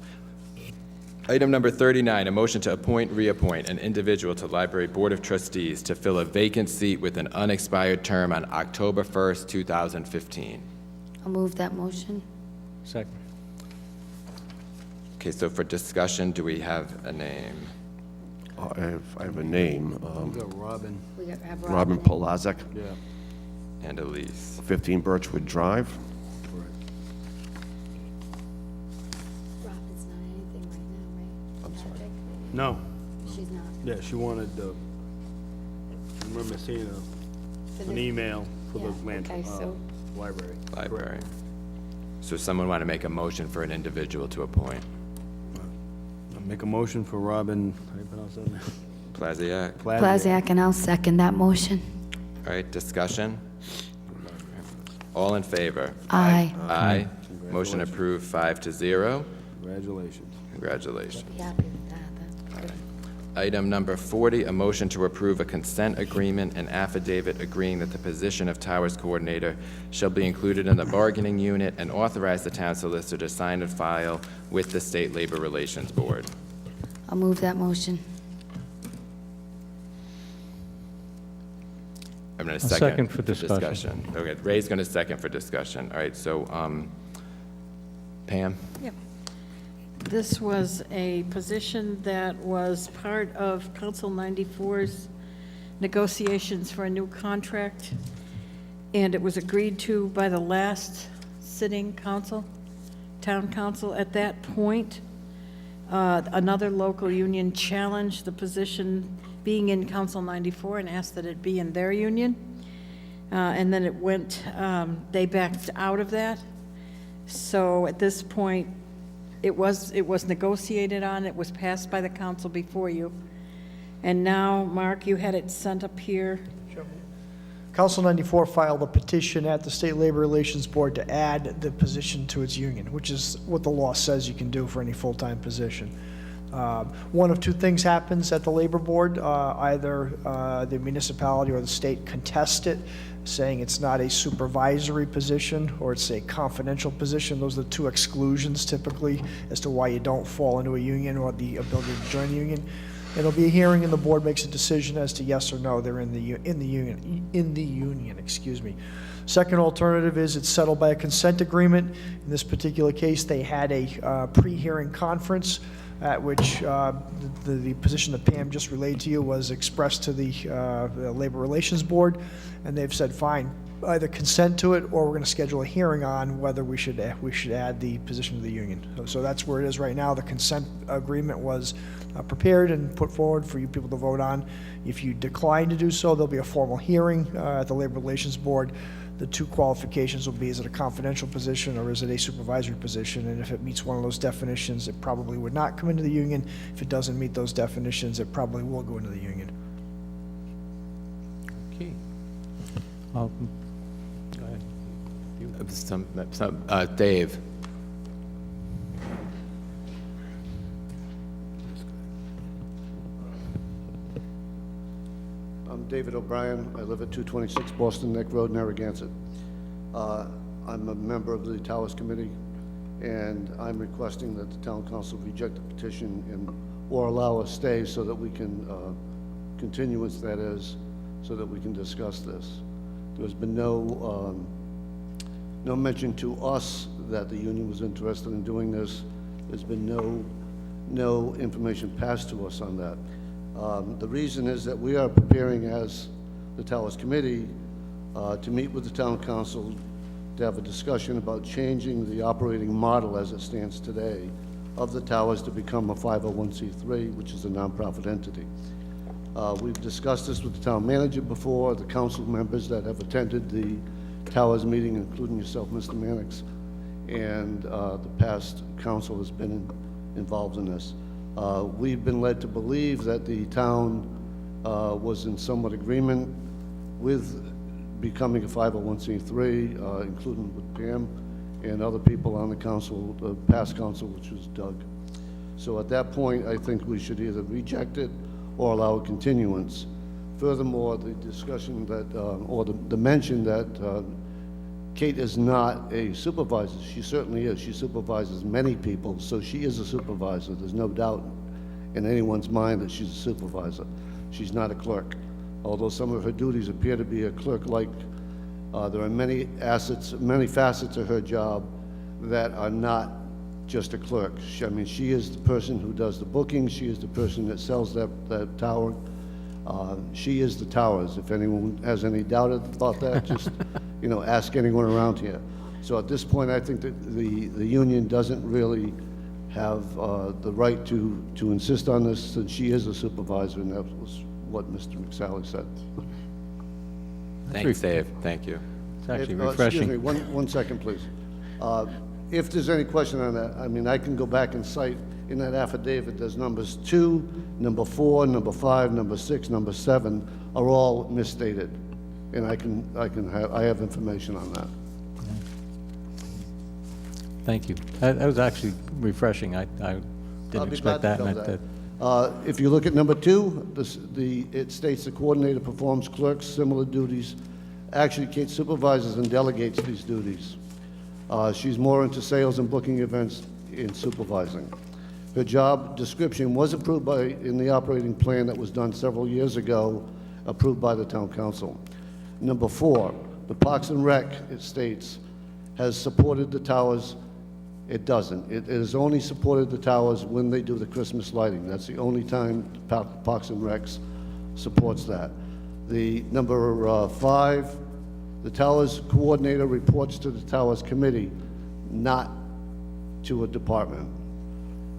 Item number 39, a motion to appoint, reappoint an individual to Library Board of Trustees to fill a vacant seat with an unexpired term on October 1st, 2015. I'll move that motion. Second. Okay, so for discussion, do we have a name? I have a name. We got Robin. We have Robin Polazek, Yeah. And Elise. 15 Birchwood Drive. Robin's not anything right now, right? I'm sorry. No. She's not. Yeah, she wanted, I remember seeing an email for the Yeah, land, okay, so- library. Library. So someone want to make a motion for an individual to appoint? I'll make a motion for Robin, how do you pronounce that name? Plaziak? Plaziak, and I'll second that motion. All right, discussion? All in favor? Aye. Aye. Motion approved 5-0. Congratulations. Congratulations. Be happy with that, that's good. Item number 40, a motion to approve a consent agreement and affidavit agreeing that the position of Towers Coordinator shall be included in the bargaining unit and authorize the town solicitor to sign and file with the State Labor Relations Board. I'll move that motion. I'm going to I'll second. second for discussion. Okay, Ray's going to second for discussion. All right, so Pam? Yep. This was a position that was part of Council 94's negotiations for a new contract, and it was agreed to by the last sitting council, town council. At that point, another local union challenged the position being in Council 94 and asked that it be in their union. And then it went, they backed out of that. So at this point, it was negotiated on, it was passed by the council before you. And now, Mark, you had it sent up here. Council 94 filed a petition at the State Labor Relations Board to add the position to its union, which is what the law says you can do for any full-time position. One of two things happens at the Labor Board. Either the municipality or the state contest it, saying it's not a supervisory position or it's a confidential position. Those are the two exclusions typically as to why you don't fall into a union or the ability to join a union. There'll be a hearing and the board makes a decision as to yes or no they're in the union. Excuse me. Second alternative is it's settled by a consent agreement. In this particular case, they had a pre-hearing conference at which the position that Pam just relayed to you was expressed to the Labor Relations Board, and they've said, fine, either consent to it or we're going to schedule a hearing on whether we should add the position to the union. So that's where it is right now. The consent agreement was prepared and put forward for you people to vote on. If you decline to do so, there'll be a formal hearing at the Labor Relations Board. The two qualifications will be, is it a confidential position or is it a supervisory position? And if it meets one of those definitions, it probably would not come into the union. If it doesn't meet those definitions, it probably will go into the union. Okay. Go ahead. Dave? I'm David O'Brien. I live at 226 Boston Neck Road, Narragansett. I'm a member of the Towers Committee, and I'm requesting that the town council reject the petition or allow a stay so that we can, continuance that is, so that we can discuss this. There's been no mention to us that the union was interested in doing this. There's been no information passed to us on that. The reason is that we are preparing as the Towers Committee to meet with the Town Council to have a discussion about changing the operating model as it stands today of the towers to become a 501c3, which is a nonprofit entity. We've discussed this with the town manager before, the council members that have attended the Towers meeting, including yourself, Mr. Mannix, and the past council has been involved in this. We've been led to believe that the town was in somewhat agreement with becoming a 501c3, including with Pam and other people on the council, the past council, which was Doug. So at that point, I think we should either reject it or allow a continuance. Furthermore, the discussion that, or the mention that Kate is not a supervisor. She certainly is. She supervises many people, so she is a supervisor. There's no doubt in anyone's mind that she's a supervisor. She's not a clerk. Although some of her duties appear to be a clerk-like, there are many facets of her job that are not just a clerk. She is the person who does the booking. She is the person that sells that tower. She is the towers. If anyone has any doubt about that, just ask anyone around here. So at this point, I think that the union doesn't really have the right to insist on this, since she is a supervisor, and that was what Mr. McSally said. Thanks, Dave. Thank you. It's actually refreshing. Excuse me, one second, please. If there's any question on that, I can go back and cite in that affidavit, there's numbers 2, number 4, number 5, number 6, number 7 are all misstated. And I have information on that. Thank you. That was actually refreshing. I didn't expect that. If you look at number 2, it states the coordinator performs clerks similar duties. Actually, Kate supervises and delegates these duties. She's more into sales and booking events in supervising. Her job description was approved in the operating plan that was done several years ago, approved by the town council. Number 4, the Parks and Rec, it states, has supported the towers. It doesn't. It has only supported the towers when they do the Christmas lighting. That's the only time Parks and Recs supports that. The number 5, the towers coordinator reports to the towers committee, not to a department.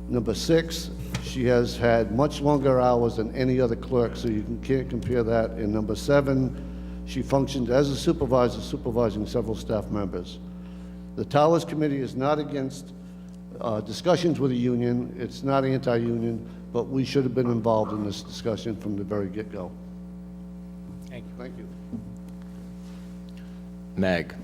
Number 6, she has had much longer hours than any other clerk, so you can't compare that. And number 7, she functioned as a supervisor, supervising several staff members. The Towers Committee is not against discussions with the union. It's not anti-union, but we should have been involved in this discussion from the very get-go. Thank you. Thank you. Meg.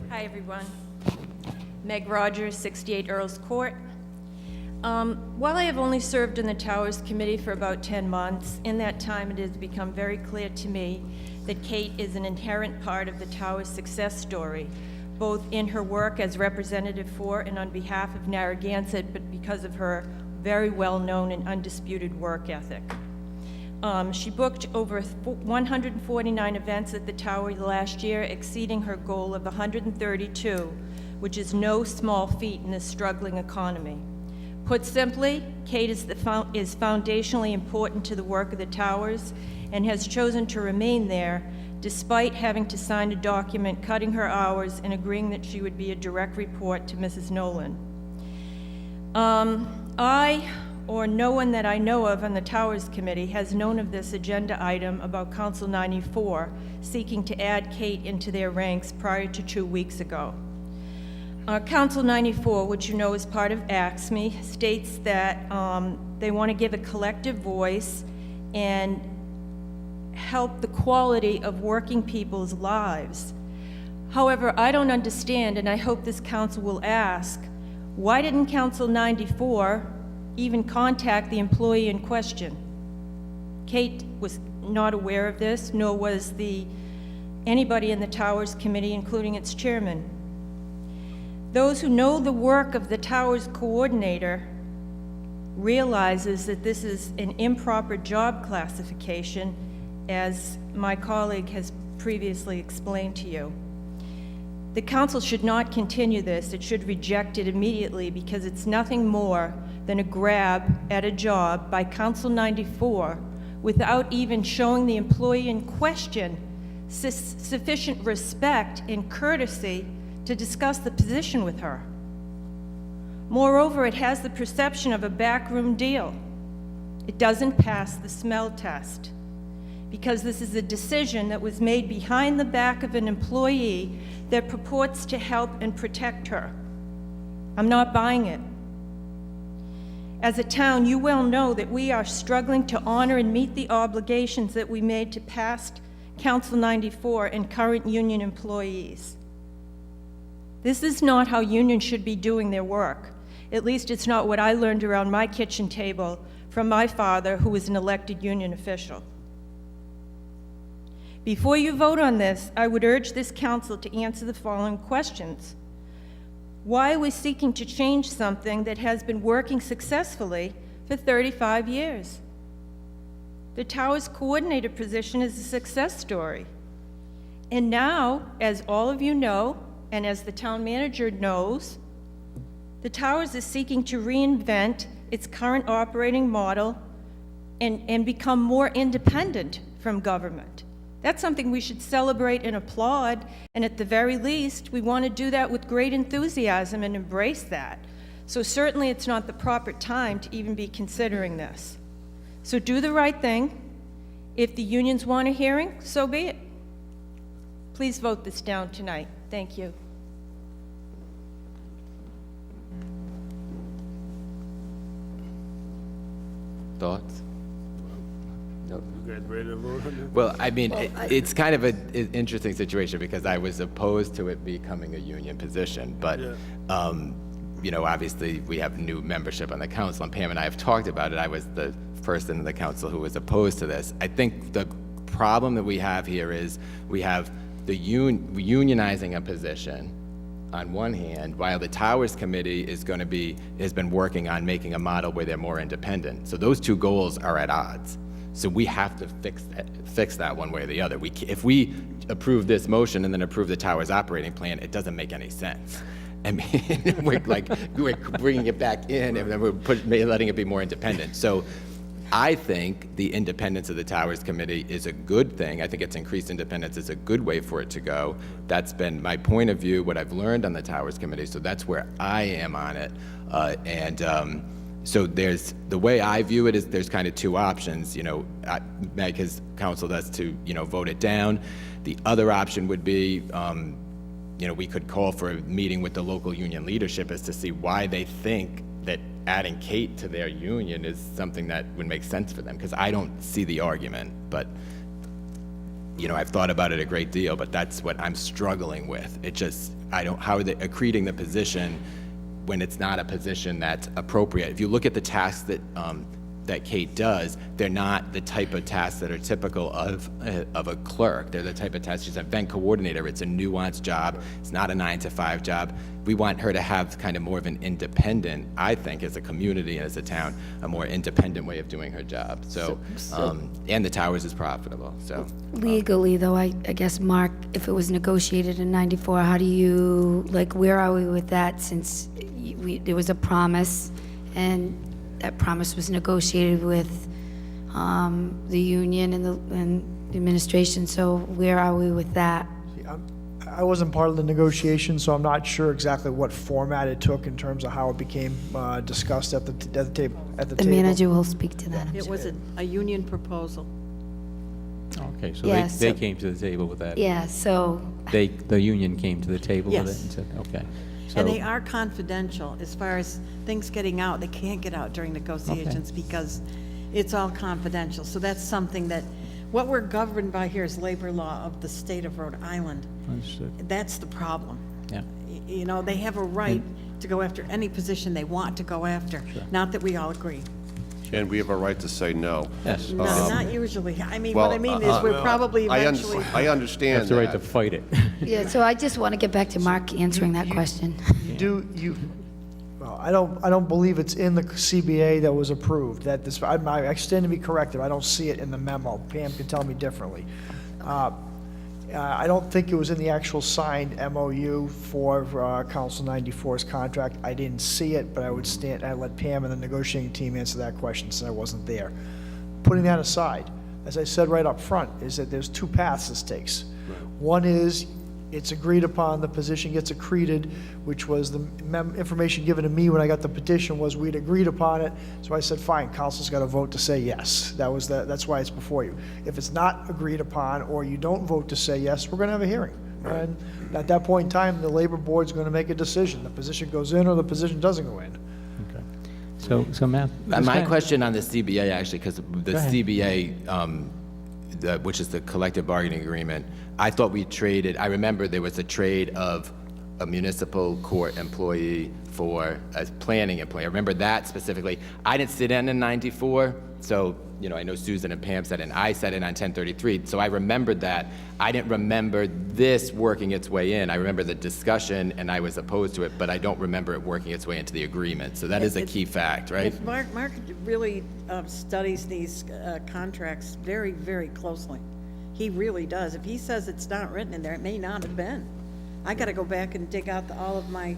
Hi, everyone. Meg Rogers, 68 Earls Court. While I have only served in the Towers Committee for about 10 months, in that time it has become very clear to me that Kate is an inherent part of the Towers' success story, both in her work as representative for and on behalf of Narragansett, but because of her very well-known and undisputed work ethic. She booked over 149 events at the Tower last year, exceeding her goal of 132, which is no small feat in this struggling economy. Put simply, Kate is foundationally important to the work of the Towers and has chosen to remain there despite having to sign a document cutting her hours and agreeing that she would be a direct report to Mrs. Nolan. I, or no one that I know of on the Towers Committee, has known of this agenda item about Council 94 seeking to add Kate into their ranks prior to 2 weeks ago. Council 94, which you know is part of AXME, states that they want to give a collective voice and help the quality of working people's lives. However, I don't understand, and I hope this council will ask, why didn't Council 94 even contact the employee in question? Kate was not aware of this, nor was anybody in the Towers Committee, including its chairman. Those who know the work of the Towers coordinator realizes that this is an improper job classification as my colleague has previously explained to you. The council should not continue this. It should reject it immediately because it's nothing more than a grab at a job by Council 94 without even showing the employee in question sufficient respect and courtesy to discuss the position with her. Moreover, it has the perception of a backroom deal. It doesn't pass the smell test because this is a decision that was made behind the back of an employee that purports to help and protect her. I'm not buying it. As a town, you well know that we are struggling to honor and meet the obligations that we made to past Council 94 and current union employees. This is not how unions should be doing their work. At least it's not what I learned around my kitchen table from my father, who was an elected union official. Before you vote on this, I would urge this council to answer the following questions. Why are we seeking to change something that has been working successfully for 35 years? The Towers coordinator position is a success story. And now, as all of you know, and as the town manager knows, the Towers is seeking to reinvent its current operating model and become more independent from government. That's something we should celebrate and applaud, and at the very least, we want to do that with great enthusiasm and embrace that. So certainly it's not the proper time to even be considering this. So do the right thing. If the unions want a hearing, so be it. Please vote this down tonight. Thank you. Thoughts? You guys ready to vote on this? Well, I mean, it's kind of an interesting situation because I was opposed to it becoming a union position, but, you know, obviously we have new membership on the council, and Pam and I have talked about it. I was the person in the council who was opposed to this. I think the problem that we have here is we have the unionizing a position on one hand, while the Towers Committee has been working on making a model where they're more independent. So those two goals are at odds. So we have to fix that one way or the other. If we approve this motion and then approve the Towers operating plan, it doesn't make any sense. I mean, we're bringing it back in and then we're letting it be more independent. So I think the independence of the Towers Committee is a good thing. I think its increased independence is a good way for it to go. That's been my point of view, what I've learned on the Towers Committee, so that's where I am on it. So there's, the way I view it is there's kind of two options. You know, Meg has counseled us to, you know, vote it down. The other option would be, you know, we could call for a meeting with the local union leadership as to see why they think that adding Kate to their union is something that would make sense for them, because I don't see the argument, but, you know, I've thought about it a great deal, but that's what I'm struggling with. It just, how are they accreting the position when it's not a position that's appropriate? If you look at the tasks that that Kate does, they're not the type of tasks that are typical of a clerk. They're the type of tasks, she's an event coordinator. It's a nuanced job. It's not a 9-to-5 job. We want her to have kind of more of an independent, I think, as a community and as a town, a more independent way of doing her job. So and the Towers is profitable, so. Legally, though, I guess, Mark, if it was negotiated in '94, how do you, like, where are we with that, since there was a promise, and that promise was negotiated with the union and the administration, so where are we with that? I wasn't part of the negotiation, so I'm not sure exactly what format it took in terms of how it became discussed at the table. The manager will speak to that. It was a union proposal. Okay, so Yeah, they came to the table with that. Yeah, so. The union came to the table with it Yes. and said, okay. And So- they are confidential as far as things getting out. They can't get out during negotiations because it's all confidential. So that's something that, what we're governed by here is labor law of the state of Rhode Island. Understood. That's the problem. Yeah. You know, they have a right to go after any position they want to go after. Not that we all agree. And we have a right to say no. Yes. No, not usually. I mean, what I mean is we're probably eventually. I understand Have the right that. to fight it. Yeah, so I just want to get back to Mark answering that question. Well, I don't believe it's in the CBA that was approved, that this, I stand to be corrected, I don't see it in the memo. Pam can tell me differently. I don't think it was in the actual signed MOU for Council 94's contract. I didn't see it, but I let Pam and the negotiating team answer that question since I wasn't there. Putting that aside, as I said right up front, is that there's two paths this takes. One is it's agreed upon, the position gets accreted, which was the information given to me when I got the petition was we'd agreed upon it. So I said, fine, council's got to vote to say yes. That's why it's before you. If it's not agreed upon or you don't vote to say yes, we're going to have a hearing. And at that point in time, the labor board's going to make a decision. The position goes in or the position doesn't go in. So Matt? My question on the CBA, actually, because the Go ahead. CBA, which is the collective bargaining agreement, I thought we traded, I remember there was a trade of a municipal court employee for a planning employee. I remember that specifically. I didn't sit in 94, so, I know Susan and Pam said it, and I sat in on 1033, so I remembered that. I didn't remember this working its way in. I remember the discussion, and I was opposed to it, but I don't remember it working its way into the agreement. So that is a key fact, right? If Mark really studies these contracts very, very closely. He really does. If he says it's not written in there, it may not have been. I got to go back and dig out all of my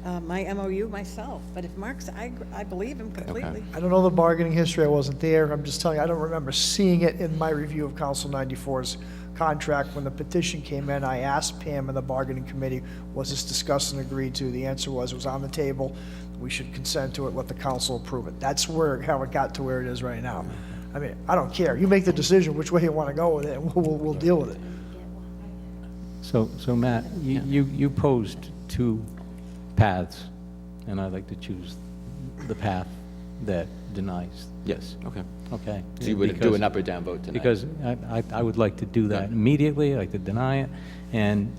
MOU myself. But if Mark's, I believe him completely. I don't know the bargaining history, I wasn't there. I'm just telling you, I don't remember seeing it in my review of Council 94's contract. When the petition came in, I asked Pam and the bargaining committee, was this discussed and agreed to? The answer was, it was on the table. We should consent to it, let the council approve it. That's how it got to where it is right now. I mean, I don't care. You make the decision which way you want to go with it, and we'll deal with it. So Matt, you posed two paths, and I'd like to choose the path that denies. Yes, okay. Okay. So you would do an up or down vote tonight? Because I would like to do that immediately, I'd like to deny it, and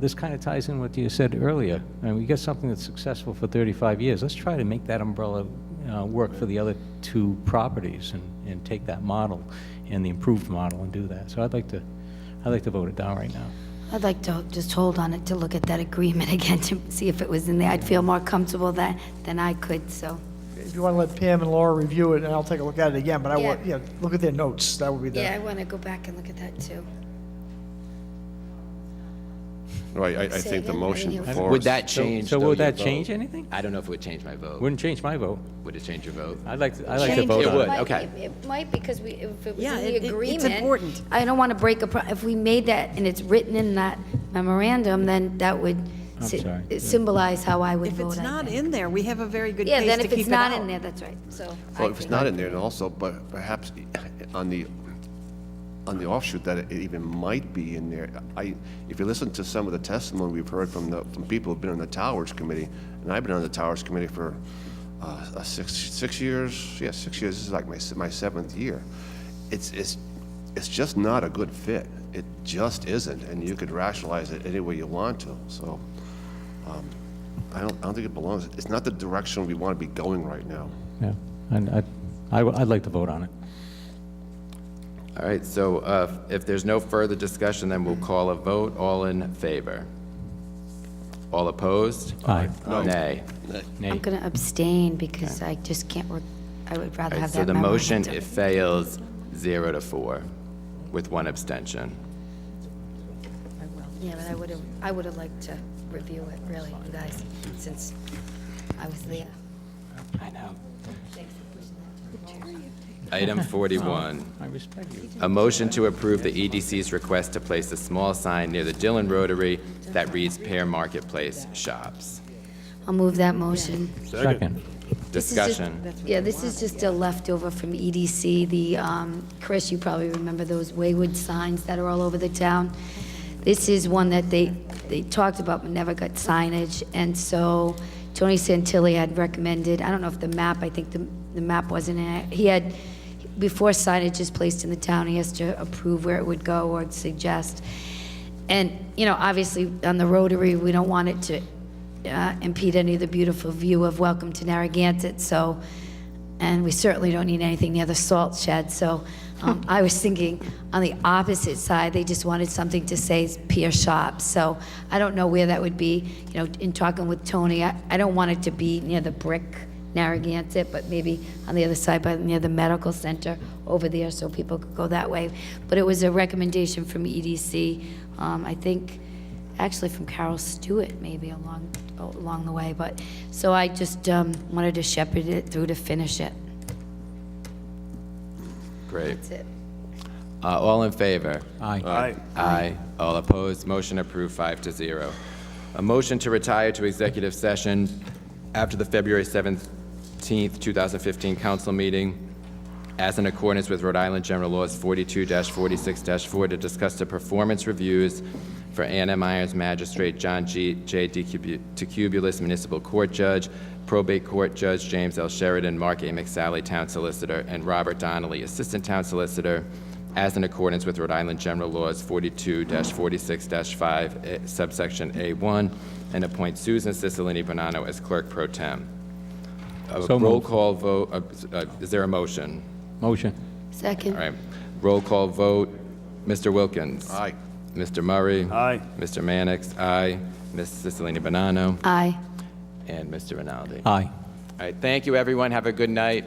this kind of ties in what you said earlier. And we get something that's successful for 35 years. Let's try to make that umbrella work for the other two properties and take that model and the improved model and do that. So I'd like to vote it down right now. I'd like to just hold on it to look at that agreement again to see if it was in there. I'd feel more comfortable than I could, so. If you want to let Pam and Laura review it, and I'll take a look at it again, but I want, Yeah. look at their notes. That would be the. Yeah, I want to go back and look at that too. Right, I Say think the again? motion I didn't hear before. Would that change? So though, would your that vote? change anything? I don't know if it would change my vote. Wouldn't change my vote. Would it change your vote? I'd like to Change vote It on would, it. might- okay. It might, because if it was Yeah, in the it's agreement. important. I don't want to break if we made that and it's written in that memorandum, then that would sorry. symbolize how I would If vote. it's I not think. in there, we have a very good Yeah, case then to if keep it's it not out. in there, that's right, so. Well, if it's not in there, then also, but perhaps on the offshoot that it even might be in there, if you listen to some of the testimony we've heard from people who've been on the Towers Committee, and I've been on the Towers Committee for 6 years. Yeah, 6 years. This is like my 7th year. It's just not a good fit. It just isn't, and you could rationalize it any way you want to. So, I don't think it belongs. It's not the direction we want to be going right now. Yeah, and I'd like to vote on it. All right, so if there's no further discussion, then we'll call a vote. All in favor? All opposed? Aye. Nay. I'm going to abstain because I just can't, I would rather All right, have so that the motion, memorandum. it fails 0-4 with 1 abstention. Yeah, but I would have liked to review it, really, you guys, since I was there. I know. Item 41. I respect you. A motion to approve the EDC's request to place a small sign near the Dillon Rotary that reads Pear Marketplace Shops. I'll move that motion. Second. This is just- Discussion. Yeah, this is just a leftover from EDC. Chris, you probably remember those wayward signs that are all over the town. This is one that they talked about but never got signage, and so Tony Santilli had recommended, I don't know if the map, I think the map wasn't in it. He had, before signage is placed in the town, he has to approve where it would go or suggest. And, obviously, on the Rotary, we don't want it to impede any of the beautiful view of Welcome to Narragansett, so and we certainly don't need anything near the salt shed, so I was thinking on the opposite side, they just wanted something to say Pier Shop, so I don't know where that would be. You know, in talking with Tony, I don't want it to be near the brick Narragansett, but maybe on the other side, by near the medical center over there, so people could go that way. But it was a recommendation from EDC, I think, actually from Carol Stewart, maybe along the way. But so I just wanted to shepherd it through to finish it. Great. That's it. All in favor? Aye. Aye. Aye. All opposed? Motion approved 5-0. A motion to retire to executive session after the February 17th, 2015 council meeting, as in accordance with Rhode Island General Laws 42-46-4, to discuss the performance reviews for Anna Myers Magistrate, John J. DeCubulis Municipal Court Judge, Probate Court Judge James L. Sheridan, Mark A. McSally Town Solicitor, and Robert Donnelly Assistant Town Solicitor, as in accordance with Rhode Island General Laws 42-46-5, subsection A1, and appoint Susan Cicilline Bonanno as Clerk Pro Tem. So Roll moved. call vote, is there a motion? Motion. Second. All right. Roll call vote. Mr. Wilkins? Aye. Mr. Murray? Aye. Mr. Mannix? Aye. Ms. Cicilline Bonanno? Aye. And Mr. Rinaldi? Aye. All right, thank you, everyone. Have a good night.